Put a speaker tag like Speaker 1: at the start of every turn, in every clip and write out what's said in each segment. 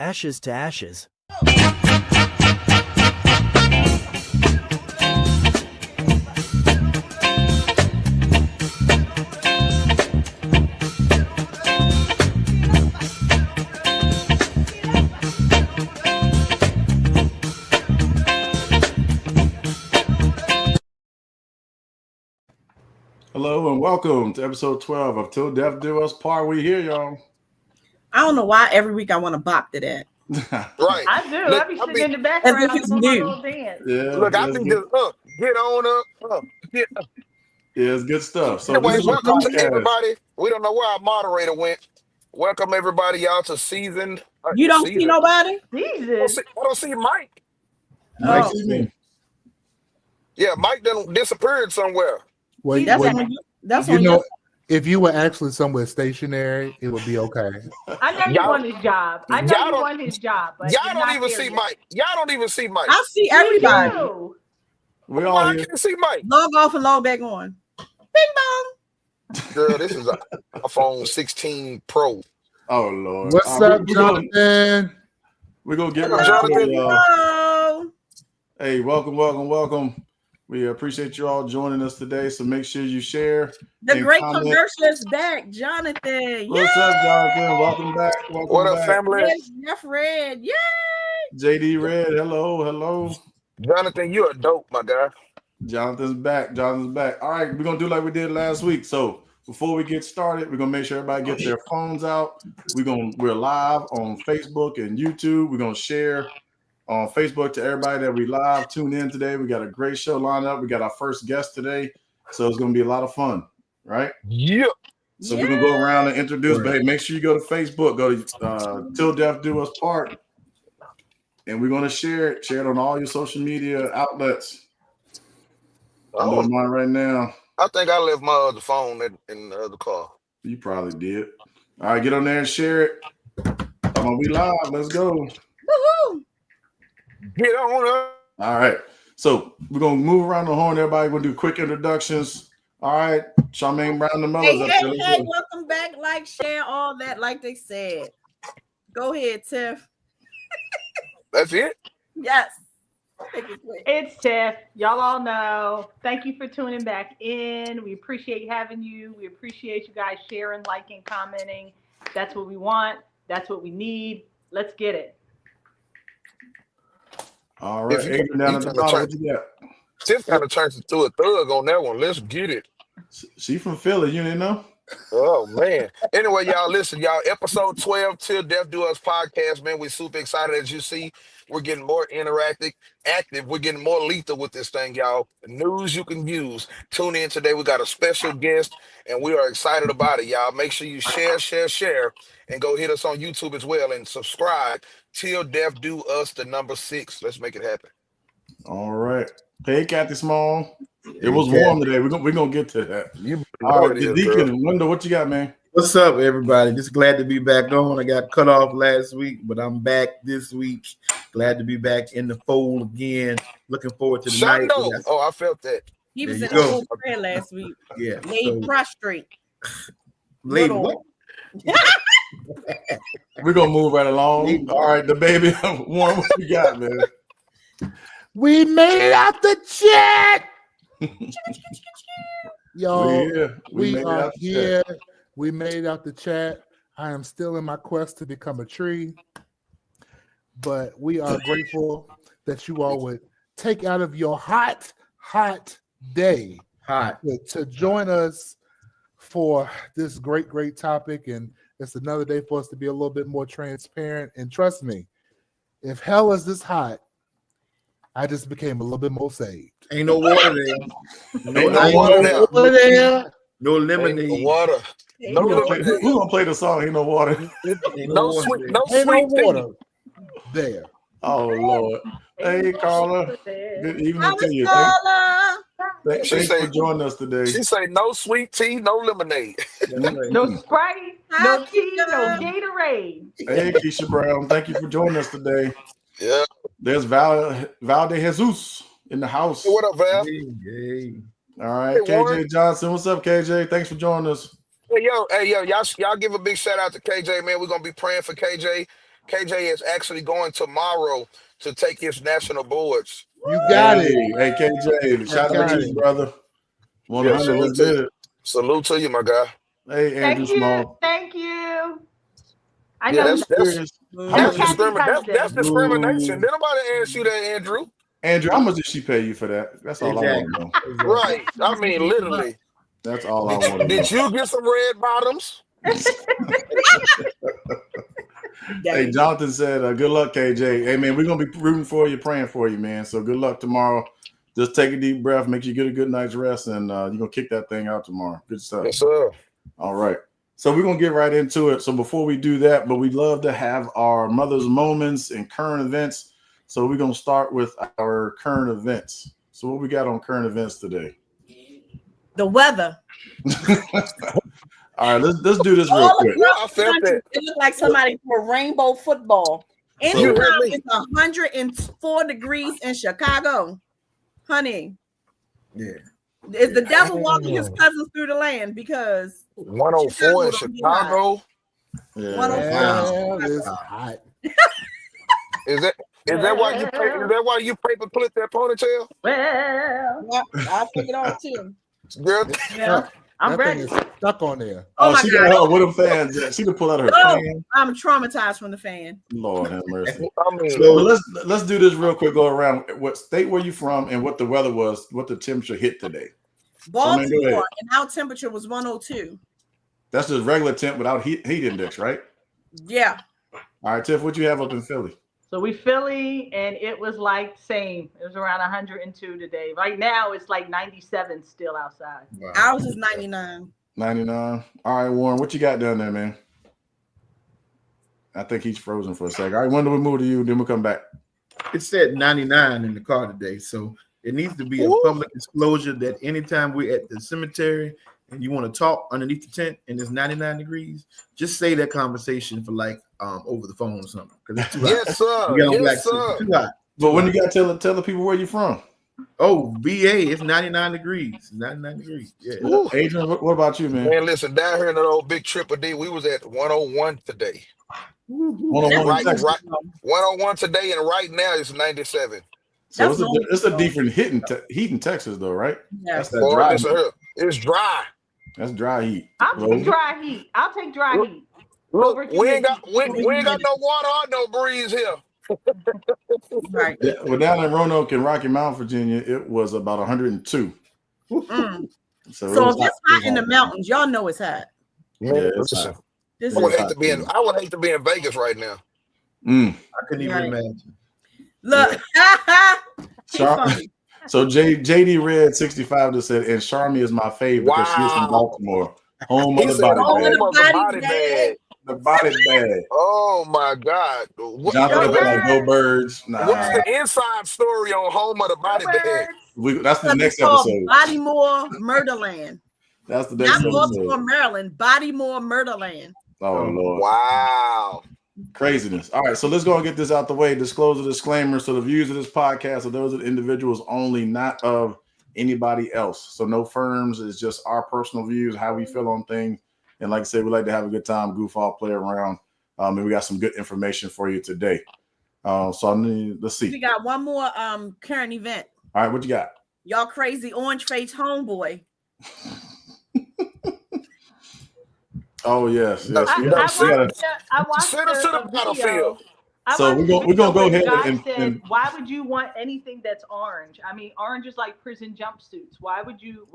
Speaker 1: Ashes to ashes.
Speaker 2: Hello and welcome to episode 12 of Till Death Do Us Part. We here, y'all.
Speaker 3: I don't know why every week I want to bop to that.
Speaker 4: Right.
Speaker 5: I do. I be sitting in the background
Speaker 3: as if it's
Speaker 5: doing my
Speaker 3: new.
Speaker 5: little dance.
Speaker 2: Yeah,
Speaker 4: Look, I think just get on up, get up.
Speaker 2: Yeah, it's good stuff. So
Speaker 4: Anyway,
Speaker 2: this is a
Speaker 4: welcome to
Speaker 2: podcast.
Speaker 4: everybody. We don't know where our moderator went. Welcome everybody, y'all, to season.
Speaker 3: You don't see nobody?
Speaker 5: Jesus.
Speaker 4: I don't see Mike.
Speaker 2: Mike,
Speaker 3: Oh.
Speaker 2: see me.
Speaker 4: Yeah, Mike done disappeared somewhere.
Speaker 6: Well,
Speaker 3: That's
Speaker 6: well,
Speaker 3: on you. That's
Speaker 6: you
Speaker 3: on
Speaker 6: know,
Speaker 3: you.
Speaker 6: if you were actually somewhere stationary, it would be okay.
Speaker 5: I know you
Speaker 4: Y'all-
Speaker 5: want his job. I know
Speaker 4: y'all
Speaker 5: you
Speaker 4: don't-
Speaker 5: want his job. But
Speaker 4: Y'all
Speaker 5: you're
Speaker 4: don't
Speaker 5: not
Speaker 4: even
Speaker 5: there
Speaker 4: see
Speaker 5: yet.
Speaker 4: Mike. Y'all don't even see Mike.
Speaker 3: I see
Speaker 5: You
Speaker 3: everybody.
Speaker 5: do.
Speaker 2: We
Speaker 4: Why
Speaker 2: all
Speaker 4: I
Speaker 2: here.
Speaker 4: can't see Mike?
Speaker 3: Log off and log back on. Bing bong.
Speaker 4: Girl, this is a iPhone 16 Pro.
Speaker 2: Oh, Lord.
Speaker 6: What's
Speaker 2: All right,
Speaker 6: up, Jonathan?
Speaker 2: We're going to get
Speaker 4: Hello,
Speaker 2: right to it,
Speaker 4: Jonathan.
Speaker 2: y'all.
Speaker 3: Hello.
Speaker 2: Hey, welcome. We appreciate you all joining us today. So make sure you share.
Speaker 3: The
Speaker 2: and
Speaker 3: great
Speaker 2: comment.
Speaker 3: converser is back, Jonathan.
Speaker 2: What's up, Jonathan? Welcome back.
Speaker 4: What up, family?
Speaker 3: Yes, Jeff Red. Yeah.
Speaker 2: JD Red, hello.
Speaker 4: Jonathan, you a dope, my guy.
Speaker 2: Jonathan's back. All right, we're going to do like we did last week. So before we get started, we're going to make sure everybody get their phones out. We're live on Facebook and YouTube. We're going to share on Facebook to everybody that we live tune in today. We got a great show lined up. We got our first guest today. So it's going to be a lot of fun, right?
Speaker 4: Yeah.
Speaker 2: So we're going to go around and introduce, but hey, make sure you go to Facebook, go to Till Death Do Us Part. And we're going to share it on all your social media outlets. I'm doing mine right now.
Speaker 4: I think I left my other phone in the other car.
Speaker 2: You probably did. All right, get on there and share it. I'm going to be live. Let's go.
Speaker 3: Woohoo.
Speaker 4: Get on up.
Speaker 2: All right. So we're going to move around the horn. Everybody going to do quick introductions. All right. Charmaine Brown, the Mellors up there.
Speaker 3: Hey, welcome back. Like, share, all that, like they said. Go ahead, Tiff.
Speaker 4: That's it?
Speaker 3: Yes. Take it quick.
Speaker 5: It's Tiff. Y'all all know. Thank you for tuning back in. We appreciate having you. We appreciate you guys sharing, liking, commenting. That's what we want. That's what we need. Let's get it.
Speaker 2: All right. Adrian down at the bottom. What you got?
Speaker 4: Tiff kind of turns into a thug on that one. Let's get it.
Speaker 2: She from Philly. You didn't know?
Speaker 4: Oh, man. Anyway, y'all, listen, y'all. Episode 12, Till Death Do Us podcast, man. We're super excited. As you see, we're getting more active. We're getting more lethal with this thing, y'all. News you can use. Tune in today. We got a special guest, and we are excited about it, y'all. Make sure you share, and go hit us on YouTube as well and subscribe. Till Death Do Us, the number 6. Let's make it happen.
Speaker 2: All right. Hey, Kathy Small. It was warm today. We're gonna get to that. All right, the Deacon and Wendal, what you got, man?
Speaker 7: What's up, everybody? Just glad to be back on. I got cut off last week, but I'm back this week. Glad to be back in the fold again. Looking forward to the night.
Speaker 4: Oh, I felt that.
Speaker 3: He was
Speaker 7: There
Speaker 3: in
Speaker 7: you
Speaker 3: a
Speaker 7: go.
Speaker 3: whole prayer last week.
Speaker 7: Yeah.
Speaker 3: Laid prostrate.
Speaker 7: Lady,
Speaker 3: Little.
Speaker 2: We're gonna move right along. All right, the baby. Warren, what you got, man?
Speaker 6: We made it out the chat. Yo, we are here. We made it out the chat. I am still in my quest to become a tree, but we are grateful that you all would take out of your hot day to join us for this great topic. And it's another day for us to be a little bit more transparent. And trust me, if hell is this hot, I just became a little bit more saved.
Speaker 7: Ain't no water there.
Speaker 4: No water there.
Speaker 7: No lemonade.
Speaker 4: No water.
Speaker 2: Who's gonna play the song? Ain't no water.
Speaker 4: No sweet
Speaker 6: water there.
Speaker 2: Oh Lord. Hey Carla. Good evening to you. Thanks for joining us today.
Speaker 4: She say no sweet tea, no lemonade.
Speaker 5: No Sprite, no tea, no Gatorade.
Speaker 2: Hey Keisha Brown, thank you for joining us today.
Speaker 4: Yeah.
Speaker 2: There's Val de Jesus in the house.
Speaker 4: Hey, what up, Val?
Speaker 7: Hey.
Speaker 2: All right,
Speaker 4: Hey,
Speaker 2: KJ
Speaker 4: Warren.
Speaker 2: Johnson. What's up, KJ? Thanks for joining us.
Speaker 4: Hey yo, y'all give a big shout out to KJ, man. We're gonna be praying for KJ. KJ is actually going tomorrow to take his national boards.
Speaker 6: You got it.
Speaker 2: Hey, KJ, shout out to you, brother. 100.
Speaker 4: salute
Speaker 2: Let's
Speaker 4: to
Speaker 2: get
Speaker 4: you.
Speaker 2: it.
Speaker 4: Salute to you, my guy.
Speaker 2: Hey, Andrew
Speaker 5: Thank you.
Speaker 2: Small.
Speaker 5: Thank you. I
Speaker 4: Yeah,
Speaker 5: know.
Speaker 4: that's discrimination.
Speaker 2: Boo.
Speaker 4: Did nobody ask you that, Andrew?
Speaker 2: Andrew, how much did she pay you for that? That's all I want to know.
Speaker 4: Right. I mean, literally.
Speaker 2: That's all I want to know.
Speaker 4: Did you get some red bottoms?
Speaker 2: Hey, Jonathan said, good luck, KJ. Hey, man, we're going to be rooting for you, praying for you, man. So good luck tomorrow. Just take a deep breath, make sure you get a good night's rest, and you're going to kick that thing out tomorrow. Good stuff.
Speaker 4: Yes, sir.
Speaker 2: All right. So we're going to get right into it. So before we do that, but we'd love to have our mother's moments and current events. So we're going to start with our current events. So what we got on current events today?
Speaker 3: The weather.
Speaker 2: All right, let's do this real quick.
Speaker 4: I felt that.
Speaker 3: It looked like somebody threw a rainbow football. Anytime
Speaker 4: heard me.
Speaker 3: it's 104 degrees in Chicago, honey.
Speaker 7: Yeah.
Speaker 3: Is the devil walking his cousins through the land? Because
Speaker 4: 104 in Chicago.
Speaker 2: Yeah.
Speaker 3: 104.
Speaker 6: It's hot.
Speaker 4: Is that why you paper clip that ponytail?
Speaker 5: Well,
Speaker 3: Yep, I'll take it off too.
Speaker 4: Girl,
Speaker 5: yeah, I'm
Speaker 6: That
Speaker 5: ready.
Speaker 6: thing is stuck on there.
Speaker 3: Oh my
Speaker 2: she
Speaker 3: God.
Speaker 2: got her with them fans. Yeah, she could pull out her
Speaker 3: Oh,
Speaker 2: fan.
Speaker 3: I'm traumatized from the fan.
Speaker 2: Lord have mercy.
Speaker 4: I mean,
Speaker 2: So let's do this real quick. Go around. What state were you from, and what the weather was? What the temperature hit today?
Speaker 3: Baltimore,
Speaker 2: go ahead.
Speaker 3: and our temperature was 102.
Speaker 2: That's just regular temp without heat index, right?
Speaker 3: Yeah.
Speaker 2: All right, Tiff, what you have up in Philly?
Speaker 5: So we Philly, and it was like same. It was around 102 today. Right now, it's like 97 still outside.
Speaker 7: Wow.
Speaker 3: Ours is 99.
Speaker 2: 99. All right, Warren, what you got down there, man? I think he's frozen for a second. All right, when do we move to you? Then we'll come back.
Speaker 7: It said 99 in the car today, so it needs to be a public disclosure that anytime we're at the cemetery and you want to talk underneath the tent and it's 99 degrees, just say that conversation for like over the phone or something, because it's too hot.
Speaker 4: yes, sir.
Speaker 7: We got on
Speaker 4: Yes,
Speaker 7: black
Speaker 4: sir.
Speaker 7: suits. Too hot.
Speaker 2: But when you got to tell the people where you're from.
Speaker 7: Oh, BA, it's 99 degrees. It's 99 degrees. Yeah.
Speaker 4: Ooh.
Speaker 2: Adrian, what about you, man?
Speaker 4: Man, listen, down here in that old big Triple D, we was at 101 today.
Speaker 2: 101
Speaker 4: Right,
Speaker 2: in Texas.
Speaker 4: 101 today, and right now it's 97.
Speaker 2: So
Speaker 3: That's
Speaker 2: it's a different heat in Texas, though, right?
Speaker 3: Yeah.
Speaker 2: That's that
Speaker 4: Boy,
Speaker 2: dry
Speaker 4: listen
Speaker 2: heat.
Speaker 4: here. It's dry.
Speaker 2: That's dry heat.
Speaker 5: I'll take dry heat. I'll take dry heat.
Speaker 4: Look,
Speaker 5: Over
Speaker 4: we ain't got
Speaker 5: humidity.
Speaker 4: no water or no breeze here.
Speaker 3: Right.
Speaker 2: Yeah, well, down in Roanoke and Rocky Mount, Virginia, it was about 102.
Speaker 3: Mm.
Speaker 2: So,
Speaker 3: So
Speaker 2: it
Speaker 3: if
Speaker 2: was
Speaker 3: it's hot in the mountains, y'all know it's hot.
Speaker 2: Yeah, it's
Speaker 4: Listen,
Speaker 2: hot.
Speaker 3: This
Speaker 4: I would
Speaker 3: is
Speaker 4: hate to be in. I would hate to be in Vegas right now.
Speaker 2: Mm.
Speaker 7: I couldn't even
Speaker 3: Right.
Speaker 7: imagine.
Speaker 3: look. She's
Speaker 2: Char-
Speaker 3: funny.
Speaker 2: So JD Red 65 just said, and Charmy is my fave because she is from
Speaker 4: Wow.
Speaker 2: Baltimore, home
Speaker 4: He
Speaker 2: of the
Speaker 4: said,
Speaker 2: body
Speaker 4: "Home
Speaker 2: bag.
Speaker 4: of the body bag."
Speaker 2: The body bag.
Speaker 4: Oh my God! What,
Speaker 2: Jonathan
Speaker 5: Go
Speaker 2: was like, "Go
Speaker 5: Birds.
Speaker 2: Birds." Nah,
Speaker 4: what's the inside story on Home of the body bag?
Speaker 2: that's the
Speaker 3: Because
Speaker 2: next
Speaker 3: it's called
Speaker 2: episode.
Speaker 3: Bodymore Murderland.
Speaker 2: That's the next
Speaker 3: Not Baltimore,
Speaker 2: episode.
Speaker 3: Maryland. Bodymore Murderland.
Speaker 2: Oh Lord,
Speaker 4: Wow!
Speaker 2: craziness! All right, so let's go and get this out the way. Disclose a disclaimer. So the views of this podcast are those of individuals only, not of anybody else. So no firms. It's just our personal views, how we feel on things. And like I said, we like to have a good time, goof off, play around. And we got some good information for you today. So let's
Speaker 3: We
Speaker 2: see.
Speaker 3: got one more current event.
Speaker 2: All right, what you got?
Speaker 3: Y'all crazy orange face homeboy.
Speaker 2: Oh yes, yes.
Speaker 5: I
Speaker 2: We gotta-
Speaker 5: watched
Speaker 4: Send us to the
Speaker 5: a
Speaker 4: battlefield.
Speaker 2: So we're gonna go
Speaker 5: where the
Speaker 2: ahead
Speaker 5: guy
Speaker 2: and-
Speaker 5: said, why would you want anything that's orange? I mean, orange is like prison jumpsuits. Why would you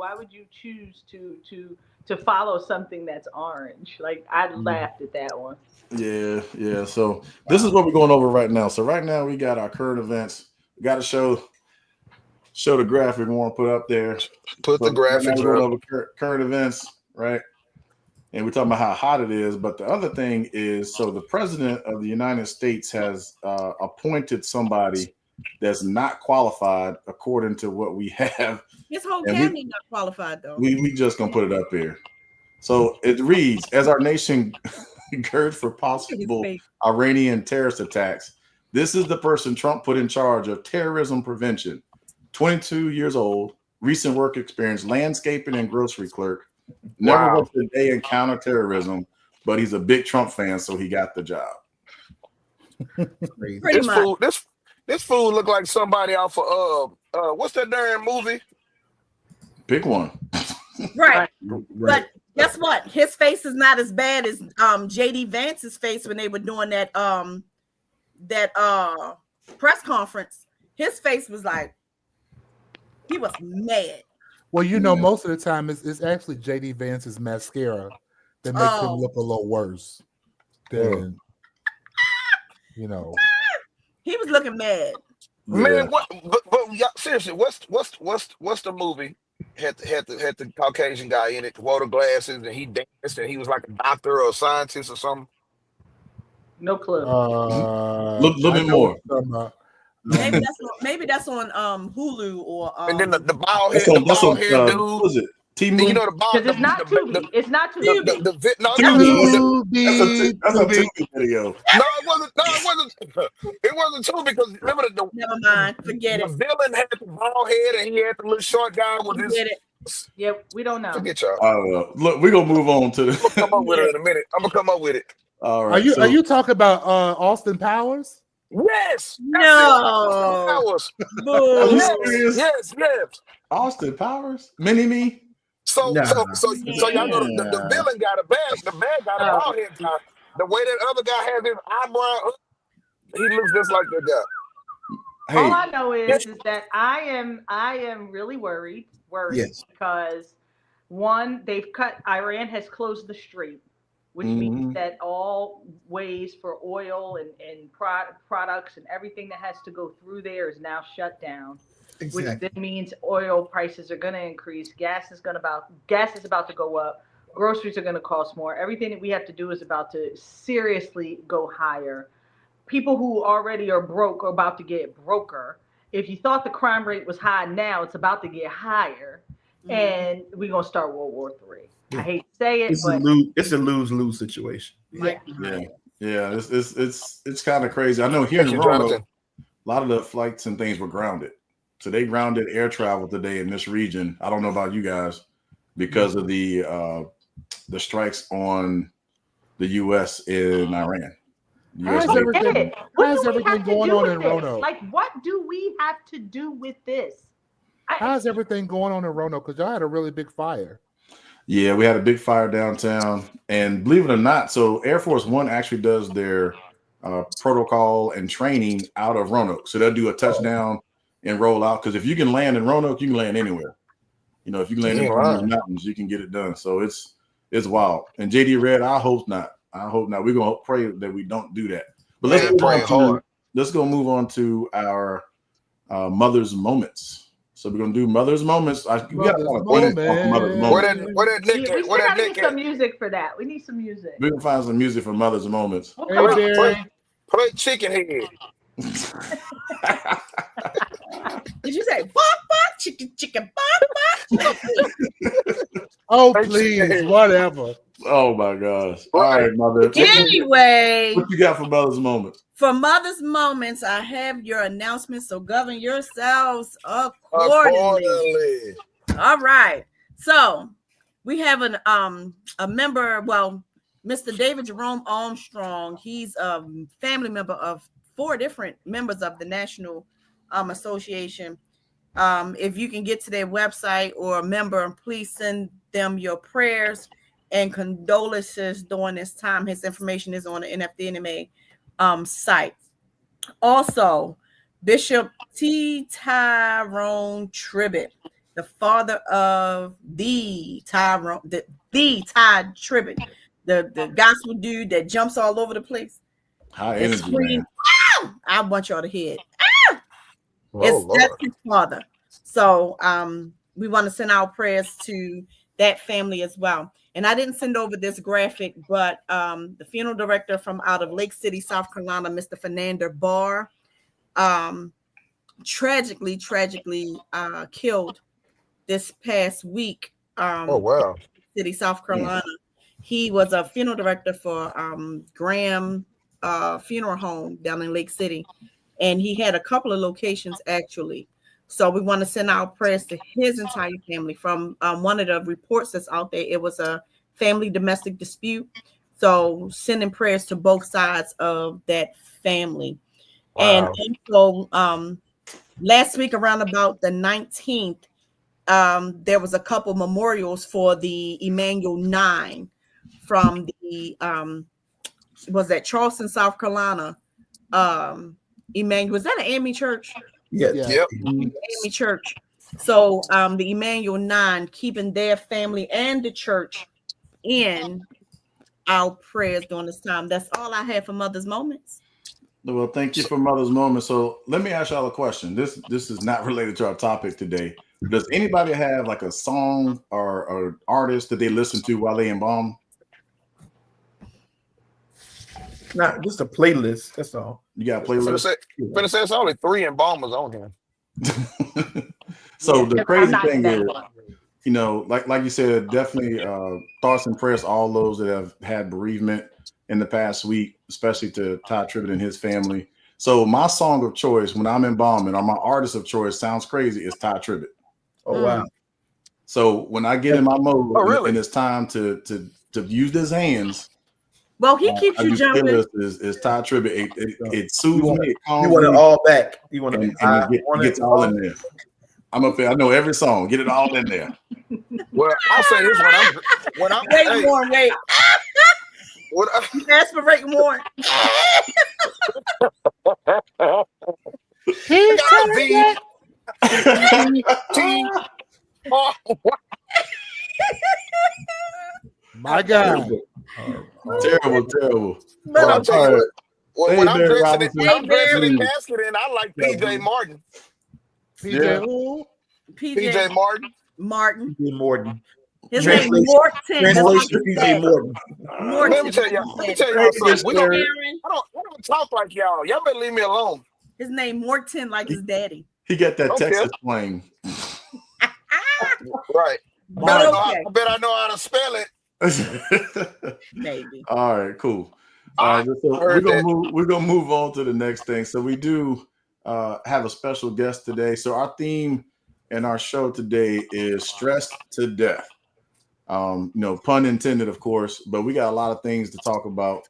Speaker 5: choose to follow something that's orange? Like, I laughed at that one.
Speaker 2: Yeah. So this is what we're going over right now. So right now we got our current events. We got to show the graphic we want to put up there.
Speaker 4: Put the
Speaker 2: So right now
Speaker 4: graphics
Speaker 2: we're going
Speaker 4: up.
Speaker 2: over current events, right? And we're talking about how hot it is. But the other thing is, so the president of the United States has appointed somebody that's not qualified according to what we have.
Speaker 3: His whole
Speaker 2: And
Speaker 3: cabinet not qualified though.
Speaker 2: We just gonna put it up here. So it reads, as our nation girds for possible Iranian terrorist attacks, this is the person Trump put in charge of terrorism prevention. 22 years old, recent work experience, landscaping and grocery clerk. Never
Speaker 4: Wow.
Speaker 2: worked a day in counterterrorism, but he's a big Trump fan, so he got the job.
Speaker 7: Crazy.
Speaker 3: Pretty much.
Speaker 4: This fool look like somebody off of what's that darn movie?
Speaker 2: Pick one.
Speaker 3: Right.
Speaker 7: Right.
Speaker 3: But guess what? His face is not as bad as JD Vance's face when they were doing that press conference. His face was like he was mad.
Speaker 6: Well, most of the time it's actually JD Vance's mascara that makes him look a little worse than
Speaker 3: He was looking mad.
Speaker 4: Man, what? But seriously, what's the movie? Had the Caucasian guy in it, wore the glasses, and he danced, and he was like a doctor or a scientist or something.
Speaker 5: No clue.
Speaker 2: Look bit more.
Speaker 3: Maybe that's on Hulu or
Speaker 4: and then the bald head,
Speaker 2: dude.
Speaker 4: dude.
Speaker 2: Was it? T-Movie?
Speaker 4: You know the bald.
Speaker 5: Because it's not Tubi. It's not Tubi.
Speaker 2: That's a Tubi video.
Speaker 4: No, it wasn't. It wasn't Tubi because remember
Speaker 3: never mind. Forget
Speaker 4: the
Speaker 3: it.
Speaker 4: villain had the bald head and he had the little short guy with his.
Speaker 3: Forget it.
Speaker 5: Yep, we don't know.
Speaker 4: Forget y'all.
Speaker 2: I don't know. Look, we're gonna move on to
Speaker 4: I'm gonna come up with it in a minute. I'm gonna come up with it.
Speaker 2: All right.
Speaker 6: Are you talking about Austin Powers?
Speaker 4: Yes.
Speaker 3: No.
Speaker 4: Yes.
Speaker 2: Austin Powers? Mini-Me?
Speaker 4: So y'all know the villain got a bad. The bad got a bald head guy. The way that other guy has his eyebrow, he looks just like that guy.
Speaker 2: Hey.
Speaker 5: All I know is that I am really worried
Speaker 7: Yes.
Speaker 5: because one, Iran has closed the strait, which means that all ways for oil and products and everything that has to go through there is now shut down.
Speaker 7: Exactly.
Speaker 5: Which then means oil prices are going to increase. Gas is about to go up. Groceries are going to cost more. Everything that we have to do is about to seriously go higher. People who already are broke are about to get broker. If you thought the crime rate was high now, it's about to get higher. And we're going to start World War III. I hate to say it,
Speaker 7: it's a lose-lose situation.
Speaker 5: Yeah.
Speaker 2: It's kind of crazy. I know here in Roanoke, a lot of the flights and things were grounded. So they grounded air travel today in this region. I don't know about you guys because of the strikes on the U.S. in Iran.
Speaker 6: How's everything going on in Roanoke?
Speaker 5: Like, what do we have to do with this?
Speaker 6: How's everything going on in Roanoke? Because y'all had a really big fire.
Speaker 2: Yeah, we had a big fire downtown. And believe it or not, so Air Force One actually does their protocol and training out of Roanoke. So they'll do a touchdown and roll out. Because if you can land in Roanoke, you can land anywhere. If you can land in the mountains, you can get it done. So it's wild. And JD Red, I hope not. We're gonna pray that we don't do that. But let's go move on to our mother's moments. So we're gonna do mother's moments.
Speaker 5: We need some music for that. We need some music.
Speaker 2: We can find some music for mother's moments.
Speaker 4: Play Chicken Head.
Speaker 3: Did you say bark bark chicken bark bark?
Speaker 6: Oh please, whatever.
Speaker 2: Oh my gosh! All right, mother.
Speaker 3: Anyway,
Speaker 2: what you got for mother's moments?
Speaker 3: For mother's moments, I have your announcement. So govern yourselves accordingly. All right. So we have a member. Well, Mr. David Jerome Armstrong. He's a family member of 4 different members of the National Association. If you can get to their website or a member, please send them your prayers and condolences during this time. His information is on the NFDNMA site. Also, Bishop T. Tyrone Tribbett, the father of the Ty Tribbett, the gospel dude that jumps all over the place.
Speaker 2: High energy, man.
Speaker 3: I want y'all to hear it. That's his father. So we want to send our prayers to that family as well. And I didn't send over this graphic, but the funeral director from out of Lake City, South Carolina, Mr. Fernando Barr, tragically killed this past week. City, South Carolina. He was a funeral director for Graham Funeral Home down in Lake City. And he had a couple of locations actually. So we want to send our prayers to his entire family. From one of the reports that's out there, it was a family domestic dispute. So sending prayers to both sides of that family.
Speaker 2: Wow.
Speaker 3: And so last week around about the 19th, there was a couple memorials for the Emmanuel 9 from the was that Charleston, South Carolina. Emmanuel, was that an AME church?
Speaker 7: Yes.
Speaker 4: Yep.
Speaker 3: AME church. So the Emmanuel 9, keeping their family and the church in our prayers during this time. That's all I have for Mother's Moments.
Speaker 2: Well, thank you for Mother's Moment. So let me ask y'all a question. This is not related to our topic today. Does anybody have like a song or artist that they listen to while they embalm?
Speaker 7: Not just a playlist. That's all.
Speaker 2: You got a playlist?
Speaker 4: Better say it's only 3 embalmers on here.
Speaker 2: So
Speaker 5: Yeah,
Speaker 2: the
Speaker 5: I'm
Speaker 2: crazy
Speaker 5: not
Speaker 2: thing
Speaker 5: that
Speaker 2: is,
Speaker 5: one.
Speaker 2: you know, like you said, definitely thoughts and prayers to all those that have had bereavement in the past week, especially to Todd Tribbett and his family. So my song of choice when I'm embalming, or my artist of choice, sounds crazy, is Todd Tribbett.
Speaker 7: Oh wow.
Speaker 2: So when I get in my mode and it's time to use his hands,
Speaker 3: Well, he keeps you jumping.
Speaker 2: Is Todd Tribbett. It soothes me. It calms
Speaker 7: You want
Speaker 2: me.
Speaker 7: it all back. You want
Speaker 2: and
Speaker 7: it
Speaker 2: gets all in there. I'm up there. I know every song. Get it all in there.
Speaker 4: Well, I'll say this when I'm
Speaker 3: Wait, Warren, wait. Aspirate more.
Speaker 6: My God.
Speaker 2: Terrible.
Speaker 3: But
Speaker 4: I'll tell you what. When I'm dressing in
Speaker 2: Hey,
Speaker 4: casket, and I like PJ Martin.
Speaker 6: PJ who?
Speaker 4: PJ Martin.
Speaker 3: Martin.
Speaker 7: PJ Morton.
Speaker 3: His name is Morton.
Speaker 7: Translation PJ Morton.
Speaker 4: Let me tell y'all something. I don't talk like y'all. Y'all better leave me alone.
Speaker 3: His name Morton, like his daddy.
Speaker 2: He got that Texas twang.
Speaker 4: Right. I bet I know how to spell it.
Speaker 3: Maybe.
Speaker 2: All right, cool. All right, so we're gonna move on to the next thing. So we do have a special guest today. So our theme in our show today is stressed to death. Pun intended, of course, but we got a lot of things to talk about,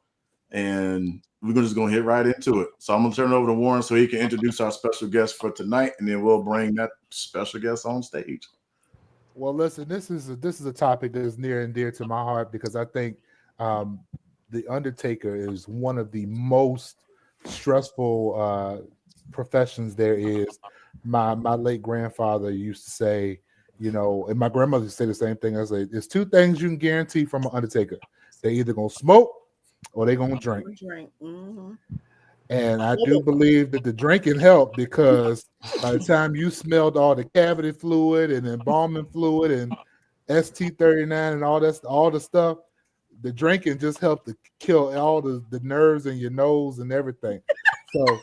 Speaker 2: and we're just gonna hit right into it. So I'm gonna turn it over to Warren so he can introduce our special guest for tonight, and then we'll bring that special guest on stage.
Speaker 6: Well, listen, this is a topic that is near and dear to my heart because I think the Undertaker is one of the most stressful professions there is. My late grandfather used to say, and my grandmother used to say the same thing. I say, there's 2 things you can guarantee from an Undertaker: they either gonna smoke or they gonna drink.
Speaker 3: Mm-hmm.
Speaker 6: And I do believe that the drinking helped because by the time you smelled all the cavity fluid and embalming fluid and ST39 and all the stuff, the drinking just helped to kill all the nerves in your nose and everything. So,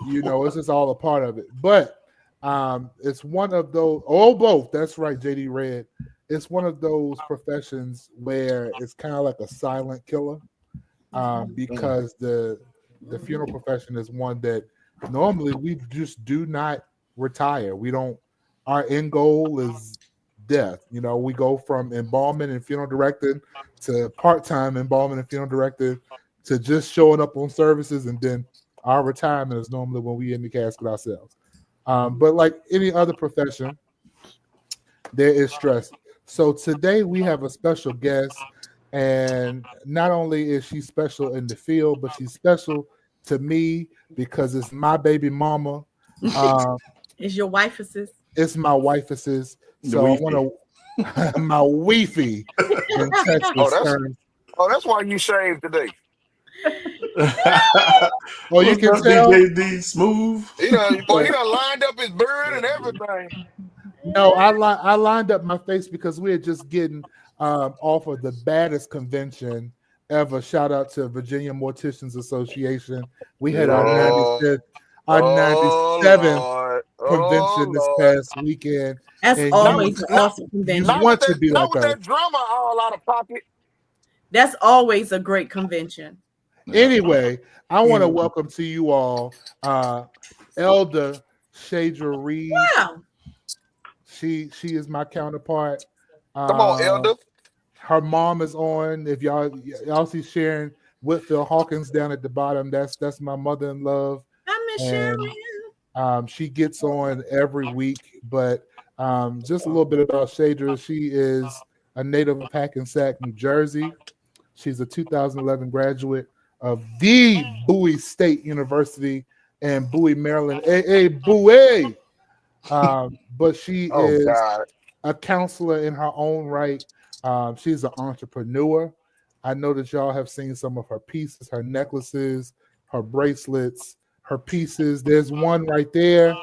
Speaker 6: it's just all a part of it. But it's one of those, both. That's right, JD Red. It's one of those professions where it's kind of like a silent killer. Because the funeral profession is one that normally we just do not retire. Our end goal is death. We go from embalming and funeral directing to part-time embalming and funeral directing to just showing up on services, and then our retirement is normally when we in the casket ourselves. But like any other profession, there is stress. So today we have a special guest. And not only is she special in the field, but she's special to me because it's my baby mama.
Speaker 3: It's your wife assist.
Speaker 6: It's my wife assist. So I want to my wifey in Texas.
Speaker 4: That's why you shaved today.
Speaker 6: Oh, you can tell.
Speaker 2: DJD smooth.
Speaker 4: He done lined up his beard and everything.
Speaker 6: No, I lined up my face because we're just getting off of the baddest convention ever. Shout out to Virginia Morticians Association. We had our 97th convention this past weekend.
Speaker 3: That's always an awesome convention.
Speaker 6: You want to be like
Speaker 4: with that drama all out of pocket.
Speaker 3: That's always a great convention.
Speaker 6: Anyway, I want to welcome to you all Elder Shadra Reid.
Speaker 3: Wow.
Speaker 6: She is my counterpart.
Speaker 4: Come on, Elder.
Speaker 6: Her mom is on. If y'all see Sharon Whitfield Hawkins down at the bottom, that's my mother in love.
Speaker 3: I miss Sharon.
Speaker 6: She gets on every week. But just a little bit about Shadra. She is a native of Hackensack, New Jersey. She's a 2011 graduate of the Bowie State University in Bowie, Maryland. Hey, Bowie! But she is a counselor in her own right. She's an entrepreneur. I know that y'all have seen some of her pieces, her necklaces, her bracelets, her pieces. There's one right there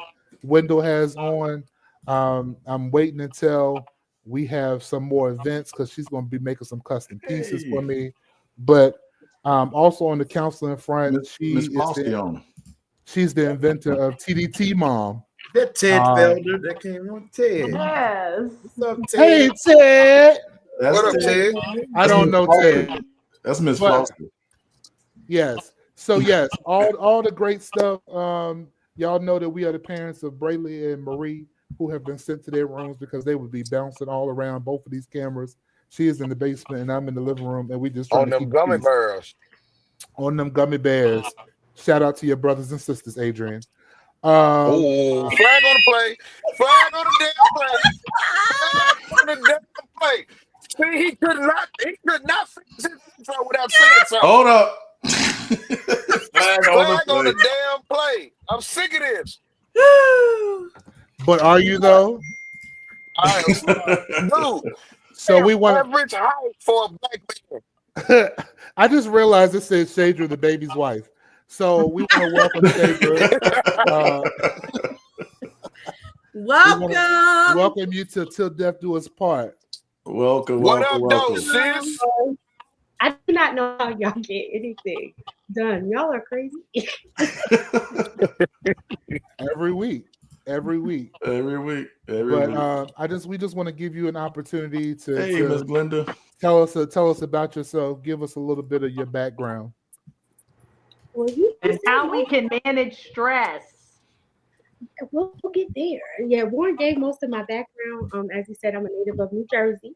Speaker 6: Wendal has on. I'm waiting until we have some more events because she's going to be making some custom pieces for me. But also on the counseling front, she's the inventor of TDT Mom.
Speaker 7: That Ted Felder that came on Ted.
Speaker 5: Yes.
Speaker 7: What's up, Ted?
Speaker 6: Hey, Ted.
Speaker 4: What up, Ted?
Speaker 6: I don't know Ted.
Speaker 2: That's Miss Foster.
Speaker 6: Yes. So yes, all the great stuff. Y'all know that we are the parents of Brayley and Marie, who have been sent to their rooms because they would be bouncing all around both of these cameras. She is in the basement and I'm in the living room, and we just
Speaker 4: on them gummy bears.
Speaker 6: On them gummy bears. Shout out to your brothers and sisters, Adrian.
Speaker 4: Flag on the play. Flag on the damn play. Flag on the damn play. See, he could not finish his intro without saying something.
Speaker 2: Hold up.
Speaker 4: Flag on the damn play. I'm sick of this.
Speaker 6: But are you though?
Speaker 4: I am, dude.
Speaker 6: So we want
Speaker 4: average height for a black man.
Speaker 6: I just realized it says Shadra, the baby's wife. So we want to welcome Shadra. Welcome you to Till Death Do Us Part.
Speaker 2: Welcome.
Speaker 4: What up, though, sis?
Speaker 1: I do not know how y'all get anything done. Y'all are crazy.
Speaker 6: Every week. But we just want to give you an opportunity to
Speaker 2: Miss Glenda,
Speaker 6: tell us about yourself. Give us a little bit of your background.
Speaker 5: And how we can manage stress.
Speaker 1: We'll get there. Yeah, Warren gave most of my background. As you said, I'm a native of New Jersey.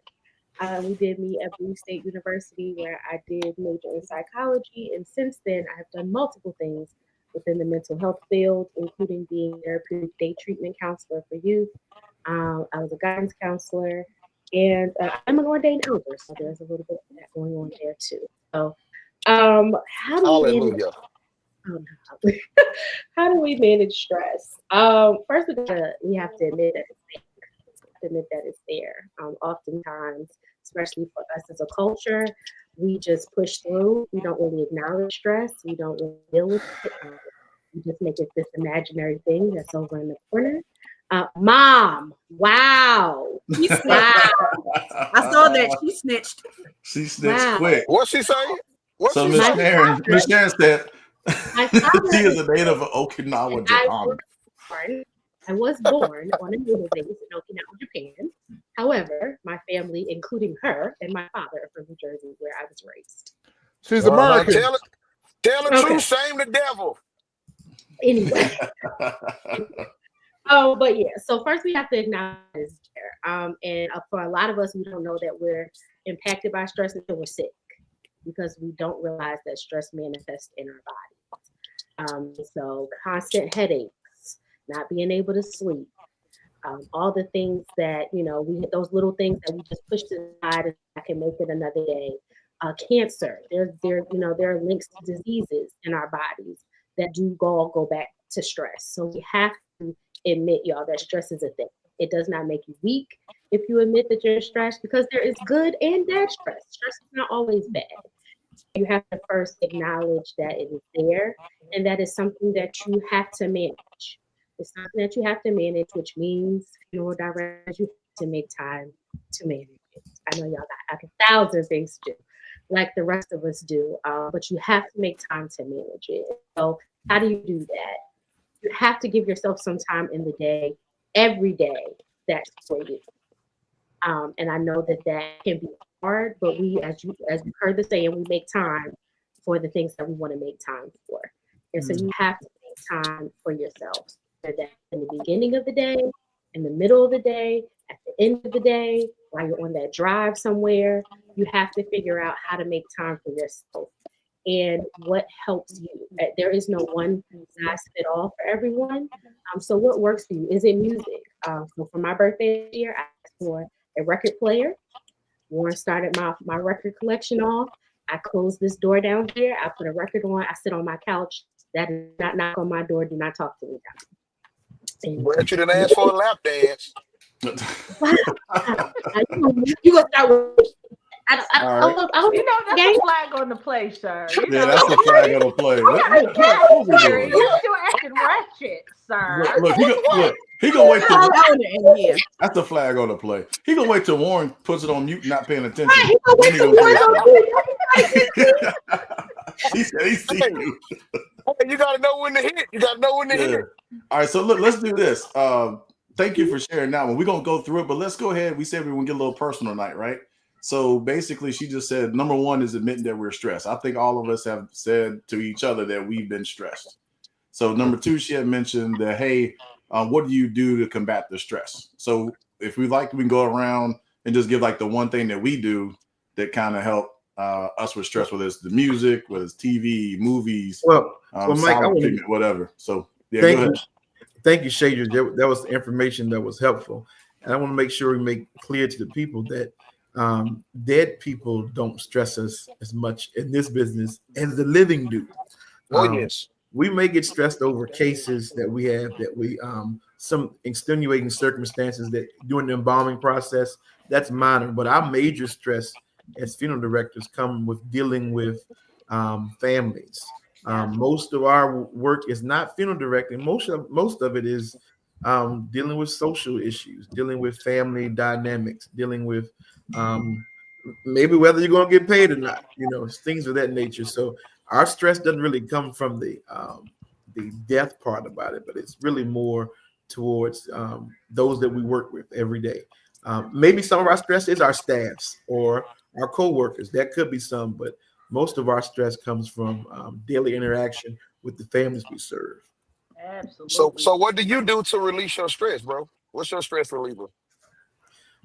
Speaker 1: We did meet at Bowie State University, where I did major in psychology, and since then I've done multiple things within the mental health field, including being a therapeutic day treatment counselor for youth. I was a guidance counselor, and I'm an ordained elder, so there's a little bit of that going on there too. So, how do we manage stress? First, we have to admit that it's there. Oftentimes, especially for us as a culture, we just push through. We don't really acknowledge stress. We don't really deal with it. We just make it this imaginary thing that's over in the corner. Mom, wow.
Speaker 3: I saw that. She snitched.
Speaker 2: She snitched quick.
Speaker 4: What's she saying?
Speaker 2: So Miss Sharon said she is a native of Okinawa, Japan.
Speaker 1: I was born on a naval base in Okinawa, Japan. However, my family, including her and my father, are from New Jersey, where I was raised.
Speaker 6: She's American.
Speaker 4: Tell the truth, shame the devil.
Speaker 1: Anyway. But yeah, so first we have to acknowledge it's there. And for a lot of us, we don't know that we're impacted by stress until we're sick, because we don't realize that stress manifests in our bodies. So constant headaches, not being able to sleep, all the things that, we those little things that we just push to the side and I can make it another day. Cancer, there are links to diseases in our bodies that do go back to stress. So we have to admit, y'all, that stress is a thing. It does not make you weak if you admit that you're stressed, because there is good and bad stress. Stress is not always bad. You have to first acknowledge that it is there, and that is something that you have to manage. It's something that you have to manage, which means, directors, you have to make time to manage it. I know y'all got 1,000 things to do, like the rest of us do, but you have to make time to manage it. So how do you do that? You have to give yourself some time in the day, every day, that's for you. And I know that can be hard, but we, as you heard the saying, we make time for the things that we want to make time for. And so you have to make time for yourself. Whether that's in the beginning of the day, in the middle of the day, at the end of the day, while you're on that drive somewhere, you have to figure out how to make time for yourself and what helps you. There is no one size fit all for everyone. So what works for you? Is it music? So for my birthday this year, I asked for a record player. Warren started my record collection off. I closed this door down here. I put a record on. I sit on my couch. That does not knock on my door. Do not talk to me.
Speaker 4: Glad you didn't ask for a lap dance.
Speaker 1: You gonna start with? I don't,
Speaker 5: You know, that's a flag on the play, sir. You know,
Speaker 2: that's the flag on the play.
Speaker 5: You're still acting ratchet, sir.
Speaker 2: Look, he gonna wait till that's the flag on the play. He gonna wait till Warren puts it on mute, not paying attention.
Speaker 1: Right, he gonna wait till Warren
Speaker 2: He said he see you.
Speaker 4: Hey, you gotta know when to hit. Hit.
Speaker 2: All right, so look, let's do this. Thank you for sharing that one. We're gonna go through it, but let's go ahead. We said we want to get a little personal tonight, right? So basically, she just said number one is admitting that we're stressed. I think all of us have said to each other that we've been stressed. So number two, she had mentioned that, hey, what do you do to combat the stress? So if we like, we can go around and just give like the one thing that we do that kind of help us with stress, whether it's the music, whether it's TV, movies,
Speaker 7: well Mike,
Speaker 2: whatever. So yeah,
Speaker 7: thank
Speaker 2: go ahead.
Speaker 7: Thank you, Shadra. That was information that was helpful. And I want to make sure we make clear to the people that dead people don't stress us as much in this business as the living do.
Speaker 4: Yes.
Speaker 7: We may get stressed over cases that we have, that we some extenuating circumstances that during the embalming process, that's minor. But our major stress as funeral directors come with dealing with families. Most of our work is not funeral directing. Most of it is dealing with social issues, dealing with family dynamics, dealing with maybe whether you're going to get paid or not, things of that nature. So our stress doesn't really come from the death part about it, but it's really more towards those that we work with every day. Maybe some of our stress is our staffs or our co-workers. That could be some, but most of our stress comes from daily interaction with the families we serve.
Speaker 5: Absolutely.
Speaker 4: So what do you do to release your stress, bro? What's your stress reliever?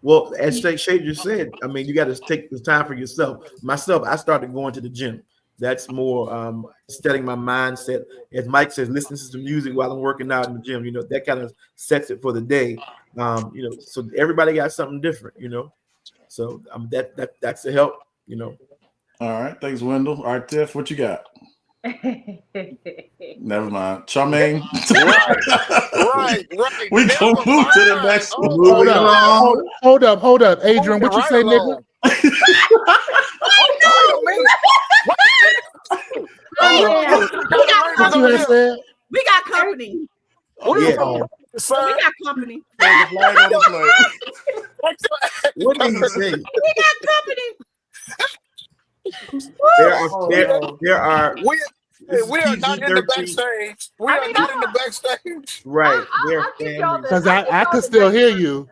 Speaker 7: Well, as Shay just said, I mean, you got to take the time for yourself. Myself, I started going to the gym. That's more setting my mindset. As Mike says, listening to some music while I'm working out in the gym, that kind of sets it for the day. So everybody got something different, So that's the help,
Speaker 2: All right, thanks, Wendell. All right, Tiff, what you got? Never mind. Charmaine.
Speaker 4: Right.
Speaker 2: We can move to the next one.
Speaker 6: Hold up. Adrian, what you say, nigga?
Speaker 3: We got company.
Speaker 7: We
Speaker 3: got company.
Speaker 7: What did he say?
Speaker 3: We got company.
Speaker 7: There are.
Speaker 4: We are not in the backstage. We are not in the backstage.
Speaker 7: Right.
Speaker 6: Because I could still hear you.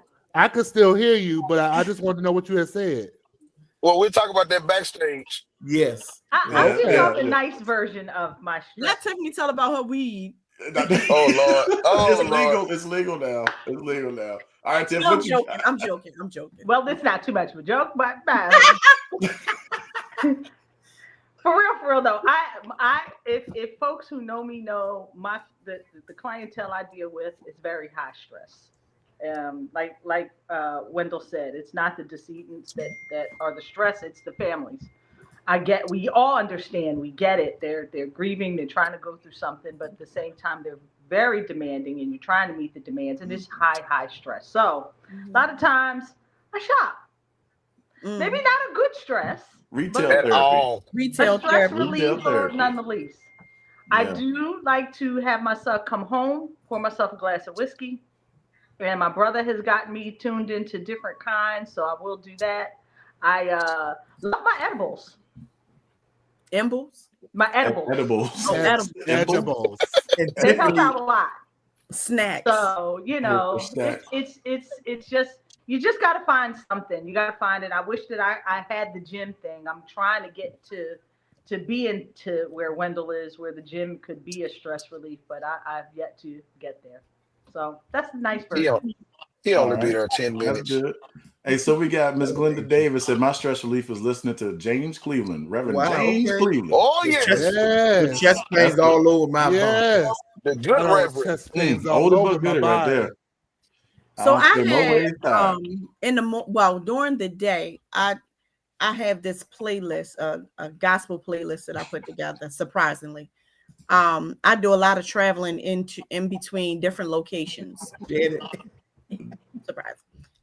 Speaker 6: But I just want to know what you had said.
Speaker 4: Well, we'll talk about that backstage.
Speaker 7: Yes.
Speaker 5: I'll give y'all the nice version of my stress.
Speaker 3: Let Tiffanie tell about her weed.
Speaker 4: Oh Lord.
Speaker 2: It's legal now. All right, Tiff.
Speaker 3: I'm joking.
Speaker 5: Well, it's not too much of a joke, but for real though, if folks who know me know the clientele I deal with is very high stress. Like Wendell said, it's not the decedents that are the stress, it's the families. We all understand, we get it. They're grieving, they're trying to go through something, but at the same time, they're very demanding and you're trying to meet the demands, and it's high stress. So a lot of times I shop. Maybe not a good stress.
Speaker 2: Retail
Speaker 5: stress reliever none the least. Yeah. I do like to have myself come home, pour myself a glass of whiskey. And my brother has gotten me tuned into different kinds, so I will do that. I love my edibles. My edibles.
Speaker 6: Edibles.
Speaker 5: They help out a lot.
Speaker 3: Snacks.
Speaker 5: So, it's just, you just got to find something. You got to find it. I wish that I had the gym thing. I'm trying to get to be into where Wendell is, where the gym could be a stress relief, but I've yet to get there. So that's a nice version.
Speaker 4: He
Speaker 2: All
Speaker 4: only be
Speaker 2: right.
Speaker 4: there 10
Speaker 2: That's
Speaker 4: minutes.
Speaker 2: good. Hey, so we got Miss Glenda Davis said my stress relief is listening to James Cleveland, Reverend
Speaker 7: Wow,
Speaker 2: James
Speaker 7: okay.
Speaker 2: Cleveland.
Speaker 4: Oh,
Speaker 7: The
Speaker 4: yes.
Speaker 7: the chest pains all over my bum.
Speaker 6: Yes.
Speaker 4: The good reverend.
Speaker 6: Chest pains all
Speaker 2: Older
Speaker 6: over
Speaker 2: but
Speaker 6: my
Speaker 2: good right
Speaker 6: body.
Speaker 2: there.
Speaker 3: So
Speaker 2: don't
Speaker 3: I
Speaker 2: spend no
Speaker 3: had
Speaker 2: ways time.
Speaker 3: during the day, I have this playlist, a gospel playlist that I put together. Surprisingly, I do a lot of traveling in between different locations. Surprise!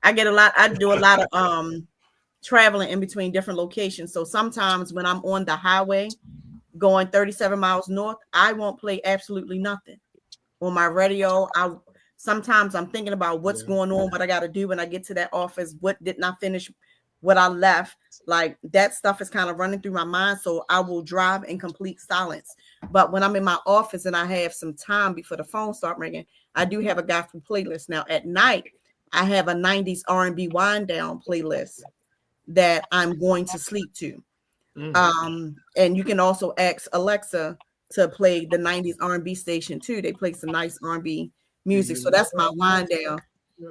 Speaker 3: I do a lot of traveling in between different locations. So sometimes when I'm on the highway going 37 miles north, I won't play absolutely nothing on my radio. Sometimes I'm thinking about what's going on, what I got to do when I get to that office. What didn't I finish? What I left? Like that stuff is kind of running through my mind. So I will drive in complete silence. But when I'm in my office and I have some time before the phone start ringing, I do have a gospel playlist. Now at night, I have a 90s R&B wind down playlist that I'm going to sleep to. And you can also ask Alexa to play the 90s R&B station too. They play some nice R&B music. So that's my wind down.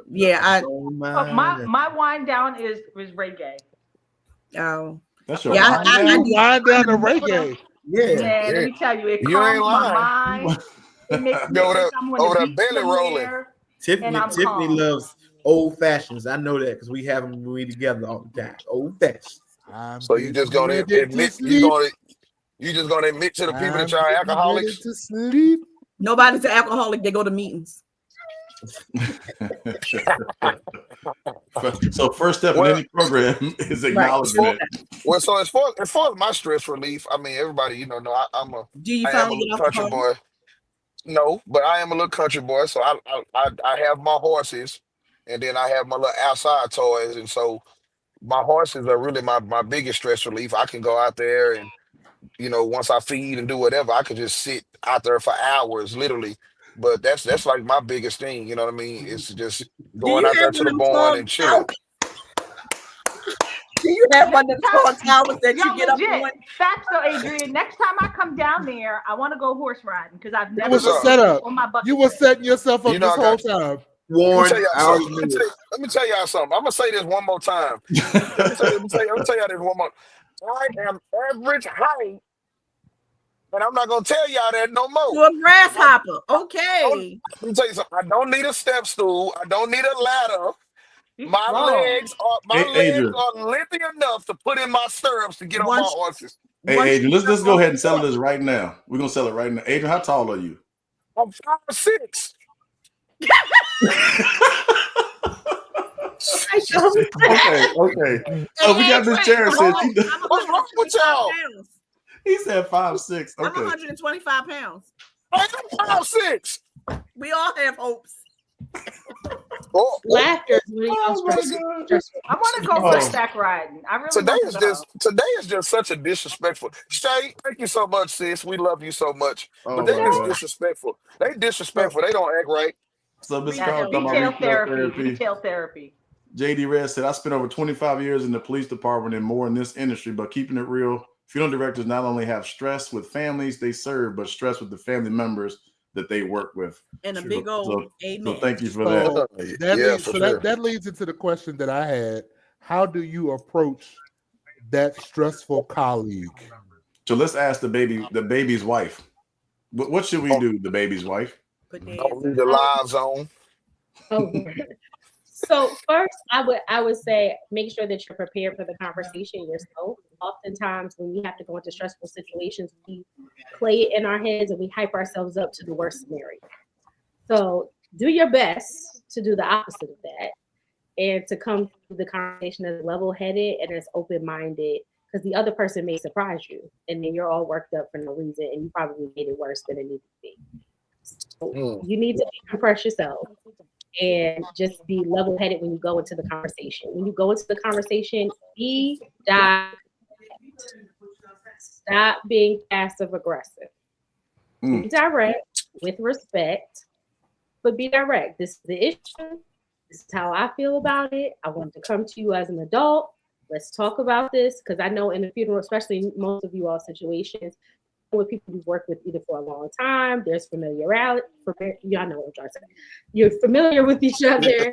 Speaker 3: Yeah,
Speaker 5: my wind down is reggae.
Speaker 3: Oh,
Speaker 2: that's your
Speaker 3: yeah. I
Speaker 6: wind down the reggae.
Speaker 5: Yeah, let me tell you, it
Speaker 4: You ain't
Speaker 5: calms my
Speaker 4: lying.
Speaker 5: mind. It makes me
Speaker 4: Over
Speaker 5: think
Speaker 4: there-
Speaker 5: I'm on
Speaker 4: over
Speaker 5: the
Speaker 4: there
Speaker 5: beach
Speaker 4: belly rolling.
Speaker 5: somewhere.
Speaker 7: Tiffany
Speaker 5: calm.
Speaker 7: loves old fashions. I know that because we have them when we together all the time. Old fashions.
Speaker 4: So you just gonna admit you just gonna admit to the people that y'all alcoholics?
Speaker 6: To sleep.
Speaker 3: Nobody's an alcoholic. They go to meetings.
Speaker 2: So first step in any program is acknowledging it.
Speaker 4: Well, so as far as my stress relief, I mean, everybody, I'm a
Speaker 3: Do you
Speaker 4: I am a
Speaker 3: finally
Speaker 4: little
Speaker 3: get off the
Speaker 4: country
Speaker 3: phone?
Speaker 4: boy. No, but I am a little country boy, so I have my horses, and then I have my little outside toys, and so my horses are really my biggest stress relief. I can go out there and once I feed and do whatever, I could just sit out there for hours, literally. But that's like my biggest thing. You know what I mean? It's just
Speaker 3: Do
Speaker 4: going
Speaker 3: you
Speaker 4: out there
Speaker 3: have
Speaker 4: to
Speaker 3: one
Speaker 4: the
Speaker 3: of them
Speaker 4: barn
Speaker 3: tall
Speaker 4: and chilling.
Speaker 3: Do you have one of them tall towers that you get up
Speaker 5: legit.
Speaker 3: on?
Speaker 5: Facts though, Adrian. Next time I come down there, I want to go horse riding because I've never
Speaker 6: It was a
Speaker 5: done it
Speaker 6: setup.
Speaker 5: on my bucket
Speaker 6: You were
Speaker 5: list.
Speaker 6: setting yourself up
Speaker 4: You know,
Speaker 6: this
Speaker 4: I
Speaker 6: whole
Speaker 4: got
Speaker 6: time.
Speaker 7: Warren,
Speaker 4: Let me tell y'all something. I'm gonna say this one more time. Let me tell y'all this one more. I am average height, and I'm not gonna tell y'all that no more.
Speaker 3: To a grasshopper. Okay.
Speaker 4: Let me tell you something. I don't need a step stool. I don't need a ladder. My legs
Speaker 2: Adrian.
Speaker 4: are lengthy enough to put in my stirrups to get on my horses.
Speaker 2: Hey, Adrian, let's go ahead and sell this right now. We're gonna sell it right now. Adrian, how tall are you?
Speaker 4: I'm 5'6".
Speaker 2: Okay. So we got this chair.
Speaker 4: What's wrong with y'all?
Speaker 2: He said 5'6".
Speaker 3: I'm
Speaker 2: Okay.
Speaker 3: 125 pounds.
Speaker 4: I'm 5'6".
Speaker 3: We all have hopes.
Speaker 1: Laughter is really stressful.
Speaker 5: I want to go horseback riding. I really
Speaker 4: Today is just such a disrespectful. Shay, thank you so much, sis. We love you so much. But they just disrespectful. They disrespectful. They don't act right.
Speaker 2: So Ms. Carl,
Speaker 5: retail therapy.
Speaker 2: JD Red said, I spent over 25 years in the police department and more in this industry, but keeping it real, funeral directors not only have stress with families they serve, but stress with the family members that they work with.
Speaker 3: And a big old amen.
Speaker 2: So thank you for that.
Speaker 6: That leads into the question that I had. How do you approach that stressful colleague?
Speaker 2: So let's ask the baby's wife. What should we do, the baby's wife?
Speaker 4: Don't leave the lives on.
Speaker 1: So first, I would say make sure that you're prepared for the conversation yourself. Oftentimes, when we have to go into stressful situations, we play it in our heads and we hype ourselves up to the worst scenario. So do your best to do the opposite of that and to come to the conversation as level-headed and as open-minded, because the other person may surprise you and then you're all worked up for no reason and you probably made it worse than it needed to be. So you need to compress yourself and just be level-headed when you go into the conversation. When you go into the conversation, be direct. Stop being passive-aggressive. Be direct with respect, but be direct. This is the issue. This is how I feel about it. I want to come to you as an adult. Let's talk about this, because I know in the funeral, especially most of you all situations, with people you've worked with either for a long time, there's familiarity. Y'all know what I'm trying to say. You're familiar with each other.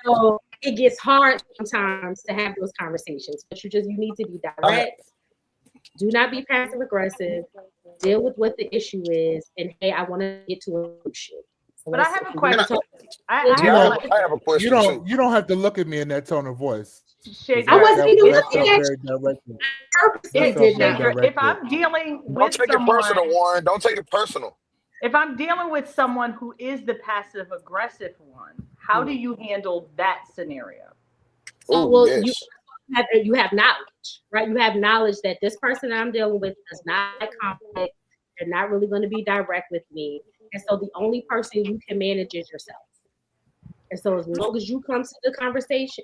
Speaker 1: So it gets hard sometimes to have those conversations, but you need to be direct. Do not be passive aggressive. Deal with what the issue is, and hey, I want to get to a solution. So
Speaker 5: But I have a question.
Speaker 4: I have a question too.
Speaker 6: You don't have to look at me in that tone of voice.
Speaker 1: I wasn't even looking at
Speaker 5: you. If I'm dealing with
Speaker 4: don't take it personal, Warren. Don't take it personal.
Speaker 5: If I'm dealing with someone who is the passive aggressive one, how do you handle that scenario?
Speaker 1: Well, you have knowledge, right? You have knowledge that this person that I'm dealing with does not like conflict. They're not really going to be direct with me. And so the only person you can manage is yourself. And so as long as you come to the conversation,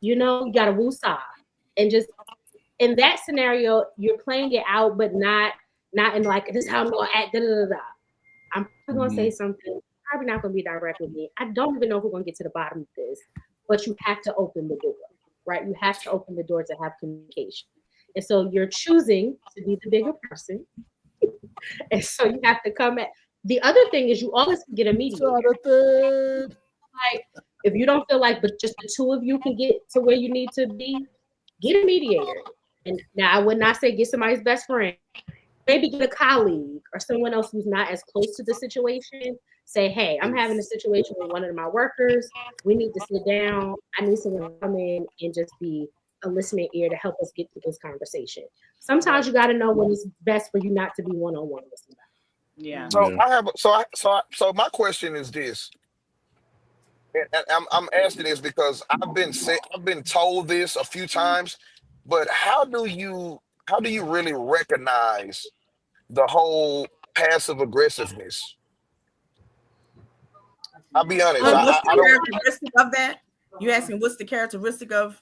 Speaker 1: you got to woosah. And just in that scenario, you're playing it out, but not in like, this is how I'm going to act, da-da-da-da. I'm probably going to say something, probably not going to be direct with me. I don't even know if we're going to get to the bottom of this, but you have to open the door, right? You have to open the door to have communication. And so you're choosing to be the bigger person. And so you have to come at, the other thing is you always can get a mediator. Like, if you don't feel like, but just the two of you can get to where you need to be, get a mediator. And now I would not say get somebody's best friend. Maybe get a colleague or someone else who's not as close to the situation. Say, hey, I'm having a situation with one of my workers. We need to sit down. I need someone to come in and just be a listening ear to help us get through this conversation. Sometimes you got to know when it's best for you not to be one-on-one with somebody.
Speaker 5: Yeah.
Speaker 4: So my question is this. And I'm asking this because I've been told this a few times, but how do you really recognize the whole passive aggressiveness? I'll be honest.
Speaker 3: What's the characteristic of that? You asking what's the characteristic of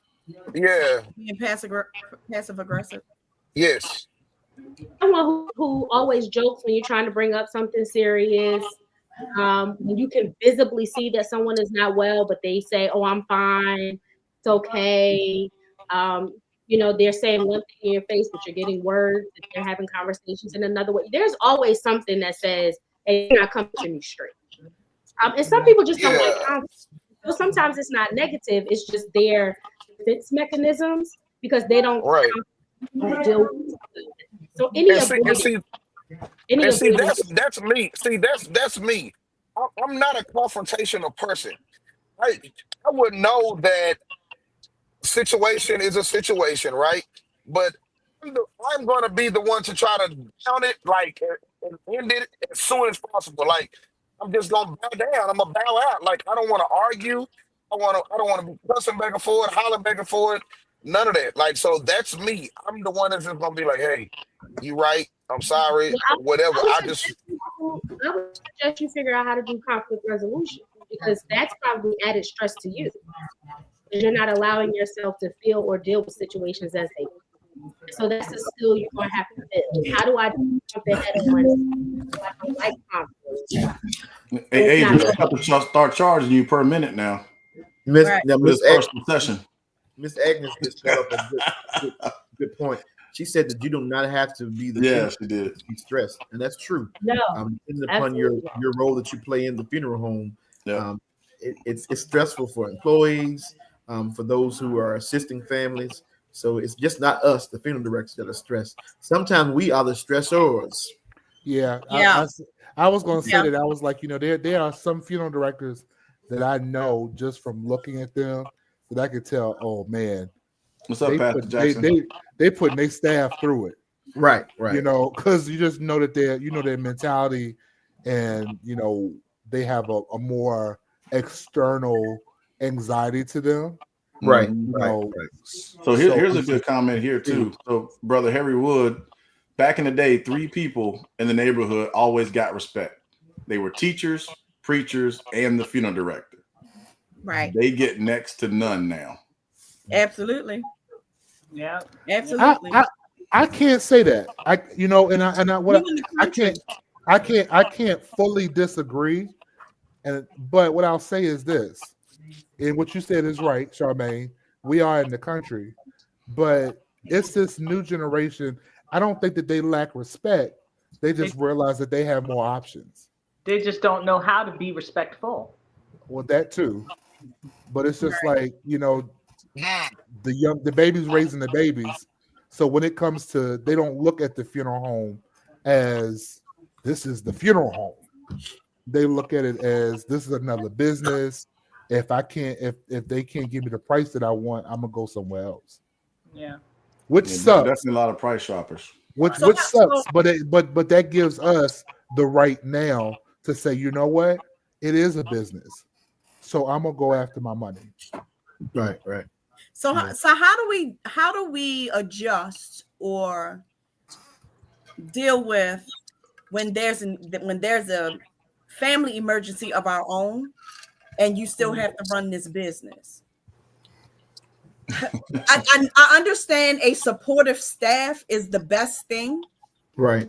Speaker 3: being passive aggressive?
Speaker 4: Yes.
Speaker 1: Someone who always jokes when you're trying to bring up something serious. When you can visibly see that someone is not well, but they say, "Oh, I'm fine. It's okay." They're saying one thing in your face, but you're getting words. That they're having conversations in another way. There's always something that says, "Hey, you're not coming to me straight." And some people just don't like conflict. So sometimes it's not negative. It's just their defense mechanisms because they don't deal with it. So
Speaker 4: that's me. See, that's me. I'm not a confrontational person. I would know that situation is a situation, right? But I'm going to be the one to try to down it, like, and end it as soon as possible. Like, I'm just going to bow down. I'm going to bow out. Like, I don't want to argue. I don't want to be cussing back and forth, hollering back and forth. None of that. Like, so that's me. I'm the one that's just going to be like, hey, you right. I'm sorry. Whatever. I would
Speaker 1: suggest you figure out how to do conflict resolution because that's probably added stress to you. Because you're not allowing yourself to feel or deal with situations as they come. So that's a skill you're going to have to build. How do I do something head on so I don't like conflict?
Speaker 2: Hey, Adrian, I have to start charging you per minute now.
Speaker 7: Miss
Speaker 2: session.
Speaker 7: Miss Agnes just brought up a good point. She said that you do not have to be
Speaker 2: she did.
Speaker 7: Be stressed, and that's true.
Speaker 1: No,
Speaker 7: depending upon your role that you play in the funeral home, it's stressful for employees, for those who are assisting families. So it's just not us, the funeral directors, that are stressed. Sometimes we are the stressors.
Speaker 6: Yeah. I was going to say that. I was like, there are some funeral directors that I know just from looking at them that I could tell, oh man,
Speaker 2: what's up, Pastor Jackson?
Speaker 6: They putting their staff through it.
Speaker 7: Right.
Speaker 6: Because you just know that their mentality and they have a more external anxiety to them.
Speaker 7: Right.
Speaker 2: So here's a good comment here too. So Brother Harry Wood, back in the day, 3 people in the neighborhood always got respect. They were teachers, preachers, and the funeral director.
Speaker 3: Right.
Speaker 2: They get next to none now.
Speaker 3: Absolutely.
Speaker 5: Yeah.
Speaker 3: Absolutely.
Speaker 6: I can't say that. I can't fully disagree. But what I'll say is this, and what you said is right, Charmaine. We are in the country, but it's this new generation. I don't think that they lack respect. They just realize that they have more options.
Speaker 5: They just don't know how to be respectful.
Speaker 6: Well, that too. but it's just like, you know, the babies raising the babies. So when it comes to, they don't look at the funeral home as this is the funeral home. They look at it as this is another business. If they can't give me the price that I want, I'm gonna go somewhere else.
Speaker 3: Yeah.
Speaker 6: Which sucks.
Speaker 2: Definitely a lot of price shoppers.
Speaker 6: Which sucks, but that gives us the right now to say, you know what, it is a business, so I'm gonna go after my money.
Speaker 7: Right.
Speaker 3: So how do we adjust or deal with when there's a family emergency of our own, and you still have to run this business? I understand a supportive staff is the best thing.
Speaker 7: Right.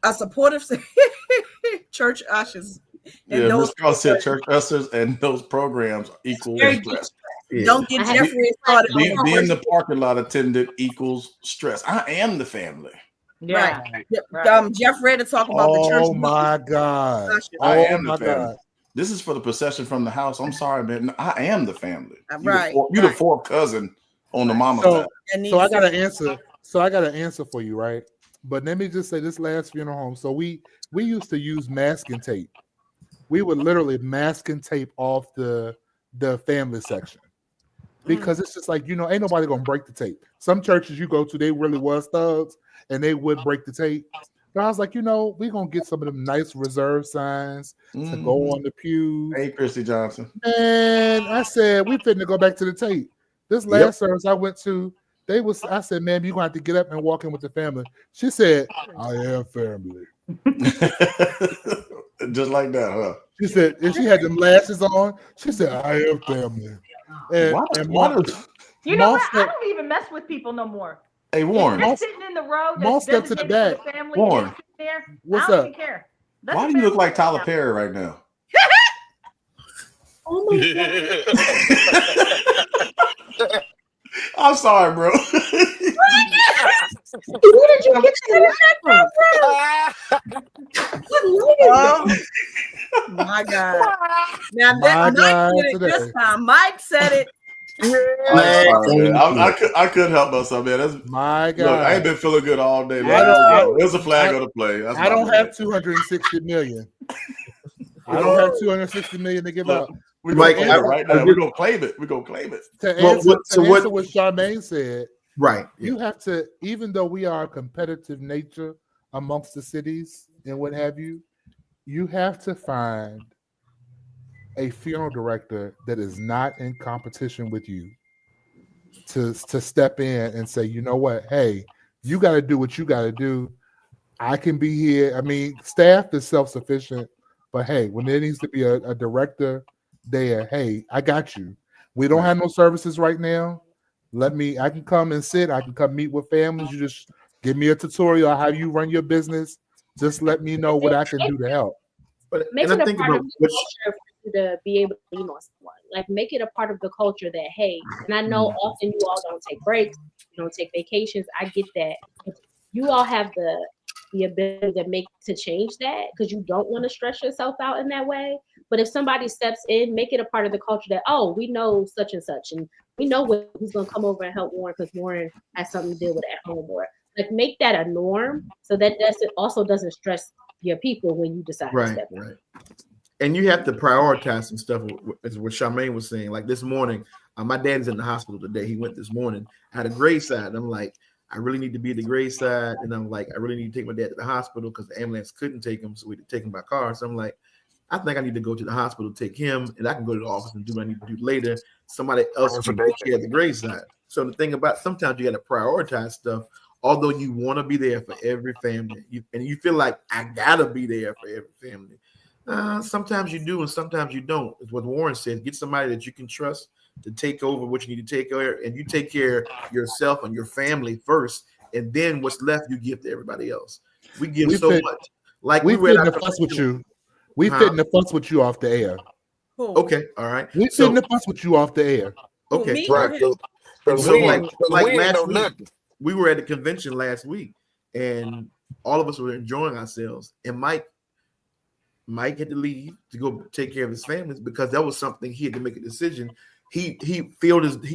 Speaker 3: A supportive church ushers.
Speaker 2: Yeah, Miss Carl said church ushers and those programs equal stress.
Speaker 7: Yeah.
Speaker 3: Don't get Jeffrey started.
Speaker 2: Being in the parking lot attendant equals stress. I am the family.
Speaker 5: Yeah.
Speaker 3: Right. Jeff Reid to talk about the church.
Speaker 6: Oh my God.
Speaker 2: I am the family. This is for the procession from the house. I'm sorry, man. I am the family.
Speaker 3: Right.
Speaker 2: You're the fourth cousin on the mama side.
Speaker 6: So I got an answer. So I got an answer for you, right? But let me just say, this last funeral home. So we used to use masking tape. We would literally masking tape off the family section, because it's just like, you know, ain't nobody gonna break the tape. Some churches you go to, they really was thugs and they would break the tape. But I was like, you know, we're gonna get some of them nice reserve signs to go on the pews.
Speaker 2: Hey, Christy Johnson.
Speaker 6: And I said, we finna go back to the tape. This last service I went to, I said, ma'am, you're gonna have to get up and walk in with the family. She said, I am family.
Speaker 2: Just like that, huh?
Speaker 6: She said, and she had them lashes on. She said, I am family. And
Speaker 5: you know what? I don't even mess with people no more.
Speaker 2: Hey, Warren.
Speaker 5: If sitting in the row
Speaker 6: that's
Speaker 5: designated
Speaker 6: to the back.
Speaker 5: for the family,
Speaker 2: Warren.
Speaker 5: There,
Speaker 6: What's
Speaker 5: I don't
Speaker 6: up?
Speaker 5: even care.
Speaker 2: Why do you look like Tyler Perry right now?
Speaker 1: Oh my God.
Speaker 2: I'm sorry, bro.
Speaker 1: Where did you get that from? What movie is it?
Speaker 3: My God. Now Mike said it this time. Mike said it.
Speaker 2: I couldn't help myself, man. That's
Speaker 6: my God.
Speaker 2: Look, I ain't been feeling good all day. There's a flag on the play.
Speaker 6: I don't have 260 million. I don't have 260 million to give out.
Speaker 2: We're gonna claim it right now. We're gonna claim it.
Speaker 6: To answer what Charmaine said,
Speaker 7: right?
Speaker 6: You have to, even though we are a competitive nature amongst the cities and what have you, you have to find a funeral director that is not in competition with you to step in and say, you know what, hey, you got to do what you got to do. I can be here. I mean, staff is self-sufficient, but hey, when there needs to be a director there, hey, I got you. We don't have no services right now. I can come and sit. I can come meet with families. You just give me a tutorial on how you run your business. Just let me know what I can do to help.
Speaker 1: But make it a part of the culture for you to be able to lean on someone. Like, make it a part of the culture that, hey, and I know often you all don't take breaks, you don't take vacations. I get that. But you all have the ability to change that, because you don't want to stress yourself out in that way. But if somebody steps in, make it a part of the culture that, oh, we know such and such, and we know who's going to come over and help Warren because Warren has something to deal with at home, or like make that a norm, so that doesn't stress your people when you decide to step in.
Speaker 7: Right. And you have to prioritize some stuff, as what Charmaine was saying. Like this morning, my dad's in the hospital today. He went this morning. I had a graveside. And I'm like, I really need to be at the graveside. And I'm like, I really need to take my dad to the hospital because the ambulance couldn't take him. So we had to take him by car. So I'm like, I think I need to go to the hospital, take him, and I can go to the office and do what I need to do later. Somebody else can take care of the graveside. So the thing about, sometimes you got to prioritize stuff, although you want to be there for every family. And you feel like, I got to be there for every family. Sometimes you do and sometimes you don't. It's what Warren said. Get somebody that you can trust to take over what you need to take care of, and you take care of yourself and your family first, and then what's left you give to everybody else. We give much. Like
Speaker 6: we fitting to fuss with you. We fitting to fuss with you off the air.
Speaker 7: Okay, all right.
Speaker 6: We fitting to fuss with you off the air.
Speaker 7: Okay,
Speaker 4: right.
Speaker 7: So like last week, we were at the convention last week, and all of us were enjoying ourselves. And Mike Mike had to leave to go take care of his family because that was something he had to make a decision. He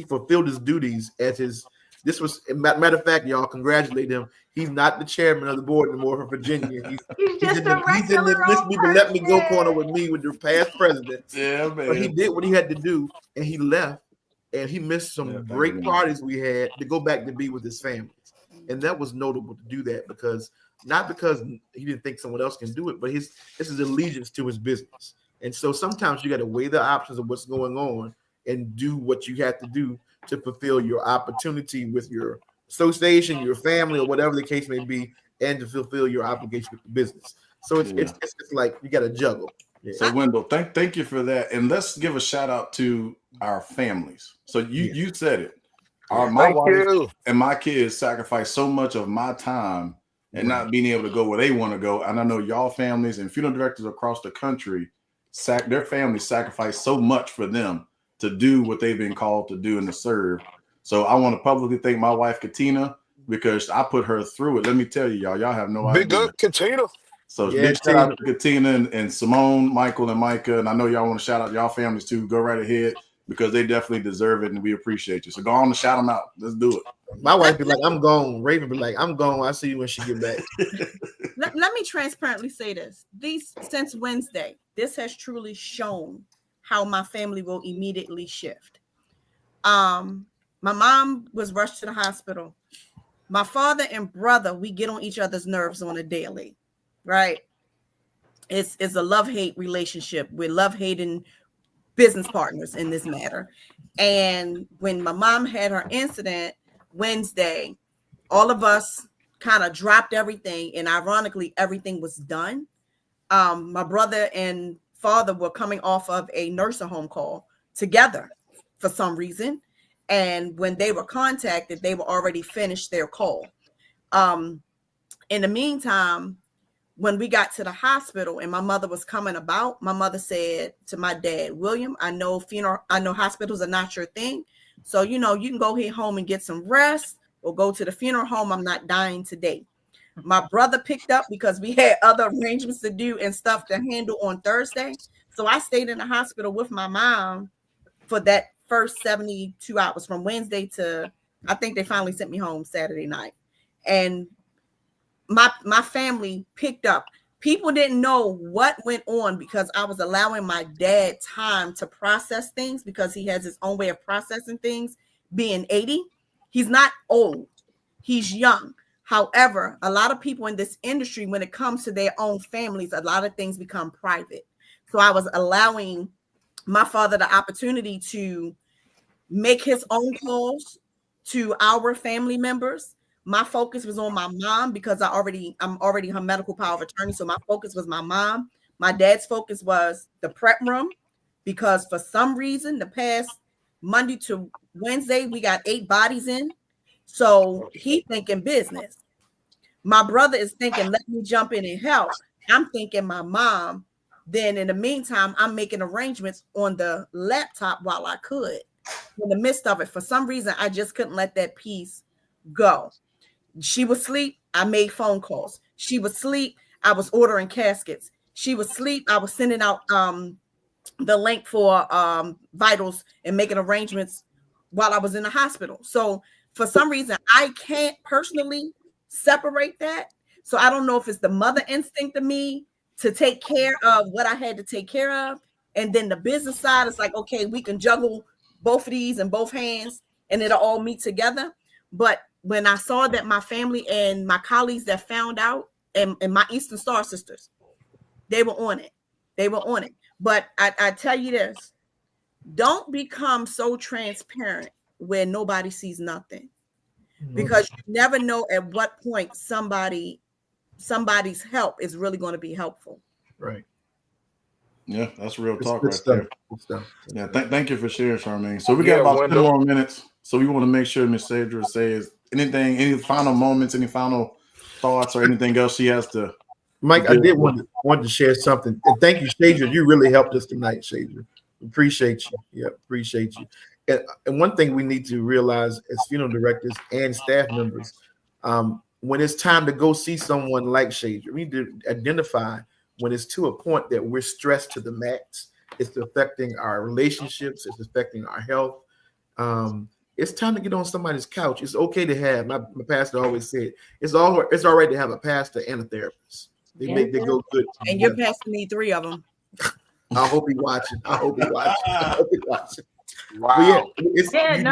Speaker 7: fulfilled his duties as his. This was matter of fact, y'all congratulate him. He's not the chairman of the board anymore for Virginia. He's in the miss me but let me go corner with me with the past presidents.
Speaker 2: Yeah, man.
Speaker 7: But he did what he had to do, and he left, and he missed some great parties we had to go back to be with his families, and that was notable to do that because he didn't think someone else can do it, but this is allegiance to his business, and so sometimes you got to weigh the options of what's going on and do what you have to do to fulfill your opportunity with your association, your family, or whatever the case may be, and to fulfill your obligation with the business. So it's like you got to juggle. Yeah.
Speaker 2: So Wendal, thank you for that, and let's give a shout out to our families. So you said it. My wife and my kids sacrifice so much of my time and not being able to go where they want to go. And I know y'all families and funeral directors across the country, their families sacrifice so much for them to do what they've been called to do and to serve. So I want to publicly thank my wife, Katina, because I put her through it. Let me tell you, y'all have no idea.
Speaker 4: Big up, Katina.
Speaker 2: So big shout out to Katina and Simone, Michael, and Micah. And I know y'all want to shout out y'all families too. Go right ahead because they definitely deserve it and we appreciate you. So go on and shout them out. Let's do it.
Speaker 7: My wife be like, I'm gone. Raven be like, I'm gone. I'll see you when she get back.
Speaker 3: Let me transparently say this. Since Wednesday, this has truly shown how my family will immediately shift. My mom was rushed to the hospital. My father and brother, we get on each other's nerves on a daily, right? It's a love-hate relationship. We're love-hating business partners in this matter. And when my mom had her incident Wednesday, all of us kind of dropped everything, and ironically, everything was done. My brother and father were coming off of a nursing home call together for some reason. And when they were contacted, they were already finished their call. In the meantime, when we got to the hospital and my mother was coming about, my mother said to my dad, William, I know hospitals are not your thing. So, you can go here home and get some rest or go to the funeral home. I'm not dying today. My brother picked up because we had other arrangements to do and stuff to handle on Thursday. So I stayed in the hospital with my mom for that first 72 hours from Wednesday to, I think they finally sent me home Saturday night. And my family picked up. People didn't know what went on because I was allowing my dad time to process things because he has his own way of processing things. Being 80, he's not old, he's young. However, a lot of people in this industry, when it comes to their own families, a lot of things become private. So I was allowing my father the opportunity to make his own calls to our family members. My focus was on my mom because I'm already her medical power of attorney. So my focus was my mom. My dad's focus was the prep room because for some reason, the past Monday to Wednesday, we got 8 bodies in. So he thinking business. My brother is thinking, let me jump in and help. I'm thinking my mom. Then in the meantime, I'm making arrangements on the laptop while I could. In the midst of it, for some reason, I just couldn't let that piece go. She was asleep. I made phone calls. She was asleep. I was ordering caskets. She was asleep. I was sending out the link for vitals and making arrangements while I was in the hospital. So for some reason, I can't personally separate that. So I don't know if it's the mother instinct of me to take care of what I had to take care of. And then the business side is like, okay, we can juggle both of these in both hands and it'll all meet together. But when I saw that my family and my colleagues that found out and my Eastern Star sisters, they were on it. They were on it. But I tell you this, don't become so transparent where nobody sees nothing. Because you never know at what point somebody's help is really going to be helpful.
Speaker 7: Right.
Speaker 2: Yeah, that's real talk
Speaker 7: right
Speaker 2: there. Yeah, thank you for sharing, Charmaine. So we got about 10 more minutes. So we want to make sure Miss Sadra says any final moments, any final thoughts, or anything else she has to.
Speaker 7: Mike, I did want to share something. And thank you, Shadra. You really helped us tonight, Shadra. Appreciate you. Yeah, appreciate you. And one thing we need to realize as funeral directors and staff members, when it's time to go see someone like Shadra, we need to identify when it's to a point that we're stressed to the max, it's affecting our relationships, it's affecting our health. It's time to get on somebody's couch. It's okay to have, my pastor always said, it's all right to have a pastor and a therapist. They go good.
Speaker 3: And your pastor need 3 of them.
Speaker 7: I hope he's watching.
Speaker 4: Wow.
Speaker 7: You need to have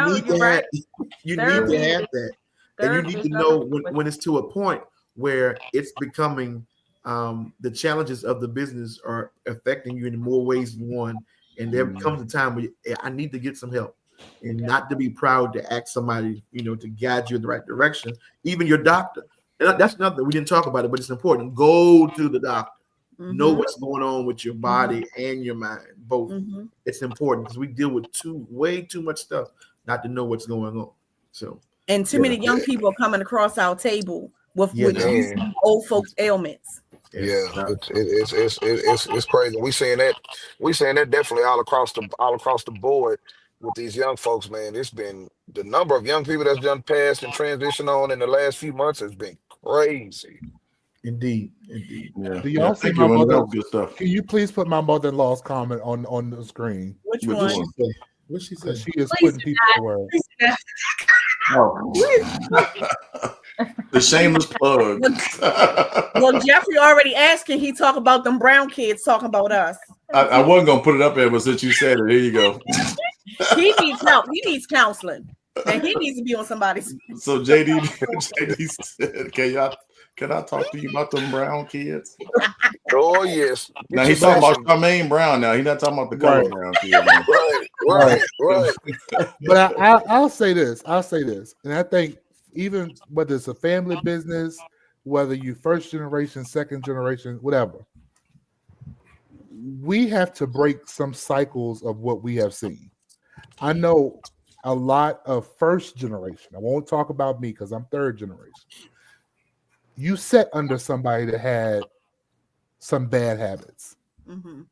Speaker 7: that. And you need to know when it's to a point where it's becoming the challenges of the business are affecting you in more ways than one. And there comes a time where I need to get some help, and not to be proud to ask somebody, to guide you in the right direction. Even your doctor. And that's nothing. We didn't talk about it, but it's important. Go to the doctor. Know what's going on with your body and your mind, both. It's important because we deal with way too much stuff not to know what's going on. So,
Speaker 3: and too many young people coming across our table with old folks ailments.
Speaker 4: It's crazy. We saying that definitely all across the board with these young folks, man. It's been the number of young people that's done passed and transitioned on in the last few months has been crazy.
Speaker 7: Indeed.
Speaker 2: Yeah.
Speaker 6: Do y'all see my mother? Good stuff. Can you please put my mother-in-law's comment on the screen?
Speaker 3: Which one?
Speaker 7: What she said?
Speaker 6: She is putting people to work.
Speaker 2: The shameless plug.
Speaker 3: Well, Jeffrey already asked, can he talk about them brown kids talking about us?
Speaker 2: I wasn't gonna put it up there, but since you said it, here you go.
Speaker 3: He needs help. He needs counseling, and he needs to be on somebody's.
Speaker 2: So JD said, Can I talk to you about them brown kids?
Speaker 4: Oh yes.
Speaker 2: Now he's talking about Charmaine Brown. Now he's not talking about the color brown kids.
Speaker 4: Right.
Speaker 6: But I'll say this, and I think even whether it's a family business, whether you first generation, second generation, whatever, we have to break some cycles of what we have seen. I know a lot of first generation. I won't talk about me because I'm third generation. You sat under somebody that had some bad habits. When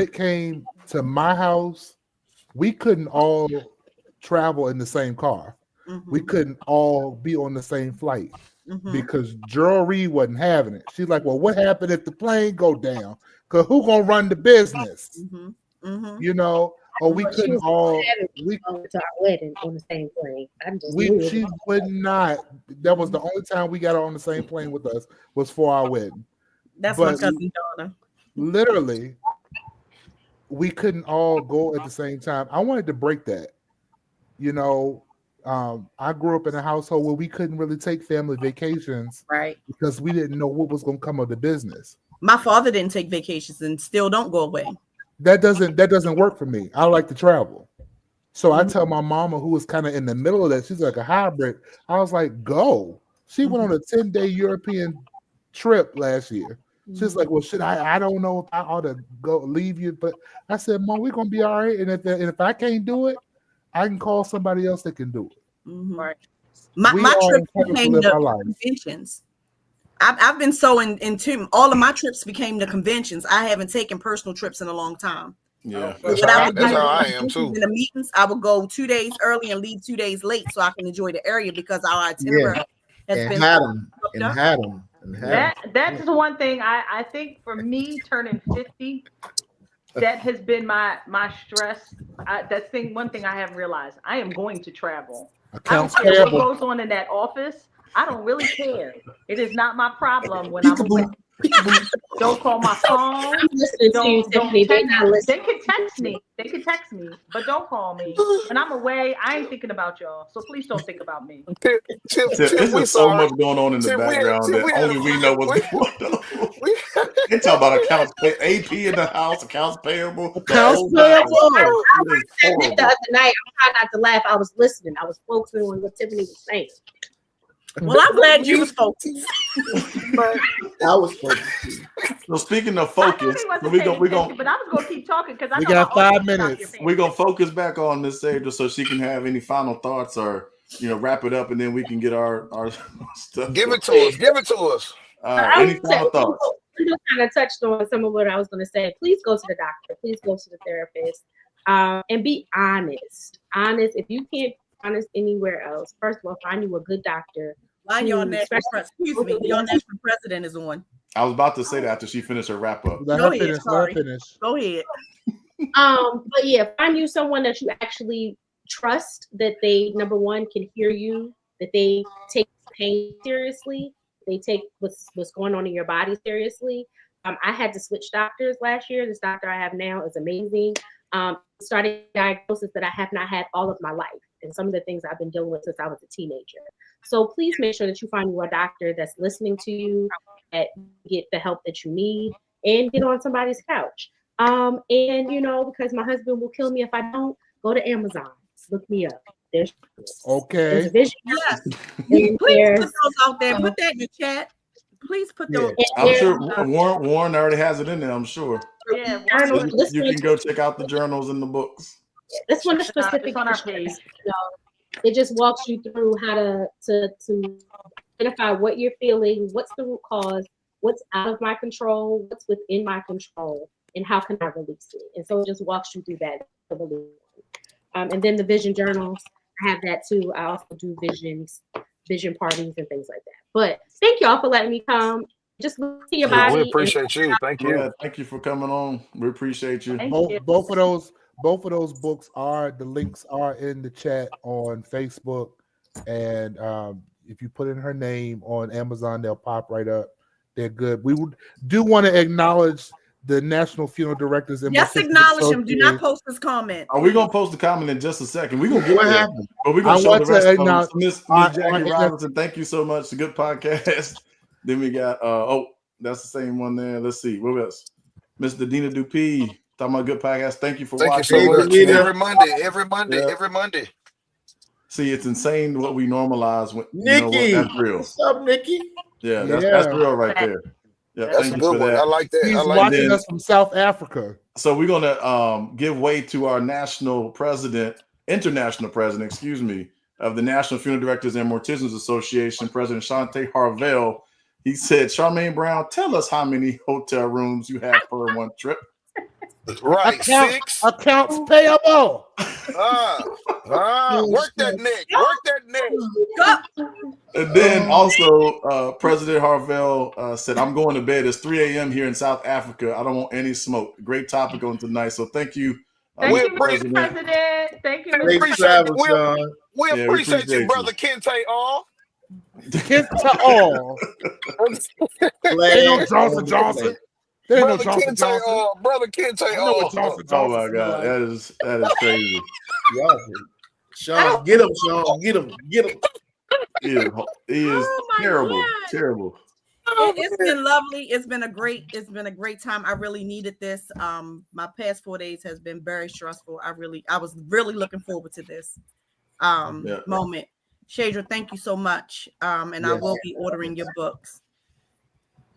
Speaker 6: it came to my house, we couldn't all travel in the same car. We couldn't all be on the same flight because Reid wasn't having it. She's like, well, what happened if the plane go down? Because who gonna run the business? Or we couldn't all. We
Speaker 1: go to our wedding on the same plane.
Speaker 6: She would not. That was the only time we got her on the same plane with us was for our wedding.
Speaker 3: That's my cousin Donna.
Speaker 6: Literally, we couldn't all go at the same time. I wanted to break that. I grew up in a household where we couldn't really take family vacations,
Speaker 3: right?
Speaker 6: Because we didn't know what was going to come of the business.
Speaker 3: My father didn't take vacations and still don't go away.
Speaker 6: That doesn't work for me. I like to travel. So I tell my mama, who was kind of in the middle of that, she's like a hybrid. I was like, go. She went on a 10-day European trip last year. She's like, well, should I don't know if I ought to go leave you. But I said, Mom, we're gonna be all right. And if I can't do it, I can call somebody else that can do it.
Speaker 3: Right. My trip became the conventions. I've been so into all of my trips became the conventions. I haven't taken personal trips in a long time.
Speaker 2: Yeah,
Speaker 4: that's how I am too.
Speaker 3: In the meetings, I would go 2 days early and leave 2 days late so I can enjoy the area because our itinerary has been
Speaker 7: had them.
Speaker 5: That's the one thing I think for me turning 50, that has been my stress. One thing I have realized. I am going to travel. I don't care what goes on in that office. I don't really care. It is not my problem when I'm away. Don't call my phone. Don't text me. They can text me. But don't call me. When I'm away, I ain't thinking about y'all. So please don't think about me.
Speaker 2: There's so much going on in the background that only we know what's going on. They talk about accounts AP in the house, accounts payable.
Speaker 1: Accounts payable. I said it the other night. I'm trying not to laugh. I was listening. I was focusing on what Tiffanie was saying.
Speaker 3: Well, I'm glad you was focused.
Speaker 7: But I was focused.
Speaker 2: So speaking of focus,
Speaker 5: but I was gonna keep talking because I
Speaker 6: we got 5 minutes.
Speaker 2: We're gonna focus back on Miss Sandra so she can have any final thoughts or wrap it up, and then we can get our stuff.
Speaker 4: Give it to us.
Speaker 2: Any final thoughts?
Speaker 1: We just kind of touched on some of what I was going to say. Please go to the doctor. Please go to the therapist, and be honest. Honest. If you can't be honest anywhere else, first of all, find you a good doctor.
Speaker 3: Your national president is on.
Speaker 2: I was about to say that after she finished her wrap up.
Speaker 6: Let her finish. Let her finish.
Speaker 3: Go ahead.
Speaker 1: But yeah, find you someone that you actually trust, that they, number one, can hear you, that they take pain seriously, they take what's going on in your body seriously. I had to switch doctors last year. This doctor I have now is amazing. Starting diagnosis that I have not had all of my life, and some of the things I've been dealing with since I was a teenager. So please make sure that you find you a doctor that's listening to you, that get the help that you need, and get on somebody's couch. And because my husband will kill me if I don't, go to Amazon, look me up. There's a vision.
Speaker 3: Yes. Please put those out there. Put that in the chat. Please put those.
Speaker 2: I'm sure Warren already has it in there. I'm sure.
Speaker 5: Yeah,
Speaker 2: so you can go check out the journals and the books.
Speaker 1: This one is specific
Speaker 5: on our page.
Speaker 1: It just walks you through how to identify what you're feeling, what's the root cause, what's out of my control, what's within my control, and how can I release it. And so it just walks you through that. And then the vision journals, I have that too. I also do vision parties and things like that. But thank y'all for letting me come. Just look to your body.
Speaker 4: We appreciate you. Thank you.
Speaker 2: Yeah, thank you for coming on. We appreciate you.
Speaker 6: Both of those books the links are in the chat on Facebook, and if you put in her name on Amazon, they'll pop right up. They're good. We do want to acknowledge the National Funeral Directors.
Speaker 3: Yes, acknowledge him. Do not post this comment.
Speaker 2: Are we gonna post the comment in just a second? We're gonna get what happened, but we're gonna show the rest of them. Miss Jackie Robinson, thank you so much. A good podcast. Then we got that's the same one there. Let's see what else. Miss Dina Dupuy, talking about good podcast. Thank you for watching.
Speaker 4: You so much. Every Monday.
Speaker 2: See, it's insane what we normalize when
Speaker 7: Nikki.
Speaker 2: That's real.
Speaker 7: What's up, Nikki?
Speaker 2: Yeah, that's real right there. Yeah,
Speaker 4: that's a good one. I like that.
Speaker 6: He's watching us from South Africa.
Speaker 2: So we're gonna give way to our international president, of the National Funeral Directors and Morticians Association, President Shante Harvell. He said, Charmaine Brown, tell us how many hotel rooms you have per one trip.
Speaker 4: Right, 6
Speaker 6: accounts payable.
Speaker 4: Work that neck.
Speaker 2: And then also, President Harvell said, I'm going to bed. It's 3 a.m. here in South Africa. I don't want any smoke. Great topic on tonight. So thank you.
Speaker 5: Thank you, Mr. President. Thank you,
Speaker 4: Mr. President. We appreciate you, Brother Kente All.
Speaker 6: Kente All. Johnson.
Speaker 4: Brother Kente All.
Speaker 2: Oh my God, that is crazy.
Speaker 7: Sean, get him, Sean. Get him.
Speaker 2: He is terrible.
Speaker 3: It's been lovely. It's been a great time. I really needed this. My past 4 days has been very stressful. I was really looking forward to this moment. Shadra, thank you so much. And I will be ordering your books.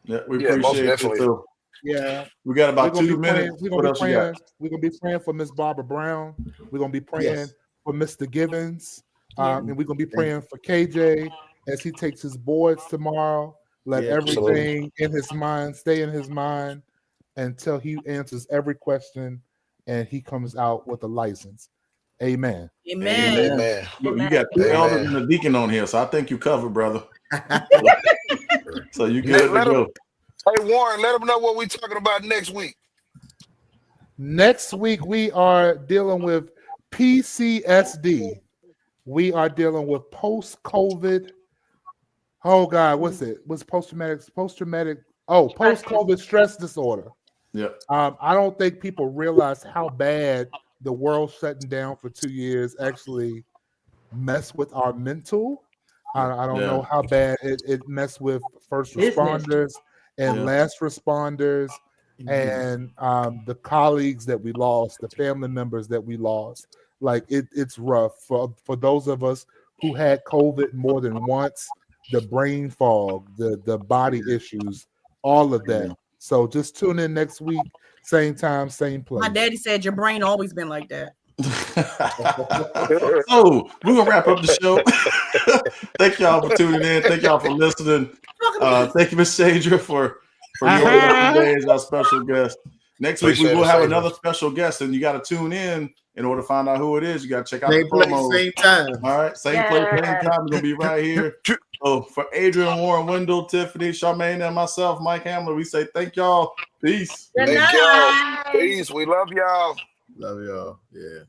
Speaker 2: Yeah, we appreciate it too.
Speaker 6: Yeah,
Speaker 2: we got about 2 minutes.
Speaker 6: We're gonna be praying for Miss Barbara Brown. We're gonna be praying for Mr. Givens, and we're gonna be praying for KJ as he takes his boards tomorrow. Let everything in his mind stay in his mind until he answers every question and he comes out with a license. Amen.
Speaker 3: Amen.
Speaker 2: You got 2 elders and a deacon on here, so I think you covered, brother. So you good to go.
Speaker 4: Hey, Warren, let them know what we're talking about next week.
Speaker 6: Next week, we are dealing with PCSD. We are dealing with post-COVID. Oh, God, what's it? What's post-traumatic? Post-COVID stress disorder.
Speaker 2: Yeah.
Speaker 6: I don't think people realize how bad the world shutting down for 2 years actually messed with our mental. I don't know how bad it messed with first responders and last responders and the colleagues that we lost, the family members that we lost. Like it's rough for those of us who had COVID more than once, the brain fog, the body issues, all of that. So just tune in next week, same time, same place.
Speaker 3: My daddy said your brain always been like that.
Speaker 2: So we're gonna wrap up the show. Thank y'all for tuning in. Thank y'all for listening. Thank you, Miss Shadra, for today as our special guest. Next week we will have another special guest, and you got to tune in order to find out who it is. You got to check out the promo.
Speaker 7: Same time.
Speaker 2: All right, same place, same time. We're gonna be right here So for Adrian, Warren, Wendal, Tiffany, Charmaine, and myself, Mike Hamlar, we say thank y'all. Peace.
Speaker 1: Good
Speaker 4: Thank
Speaker 1: night.
Speaker 4: y'all. Peace. We love y'all.
Speaker 7: Love y'all. Yeah.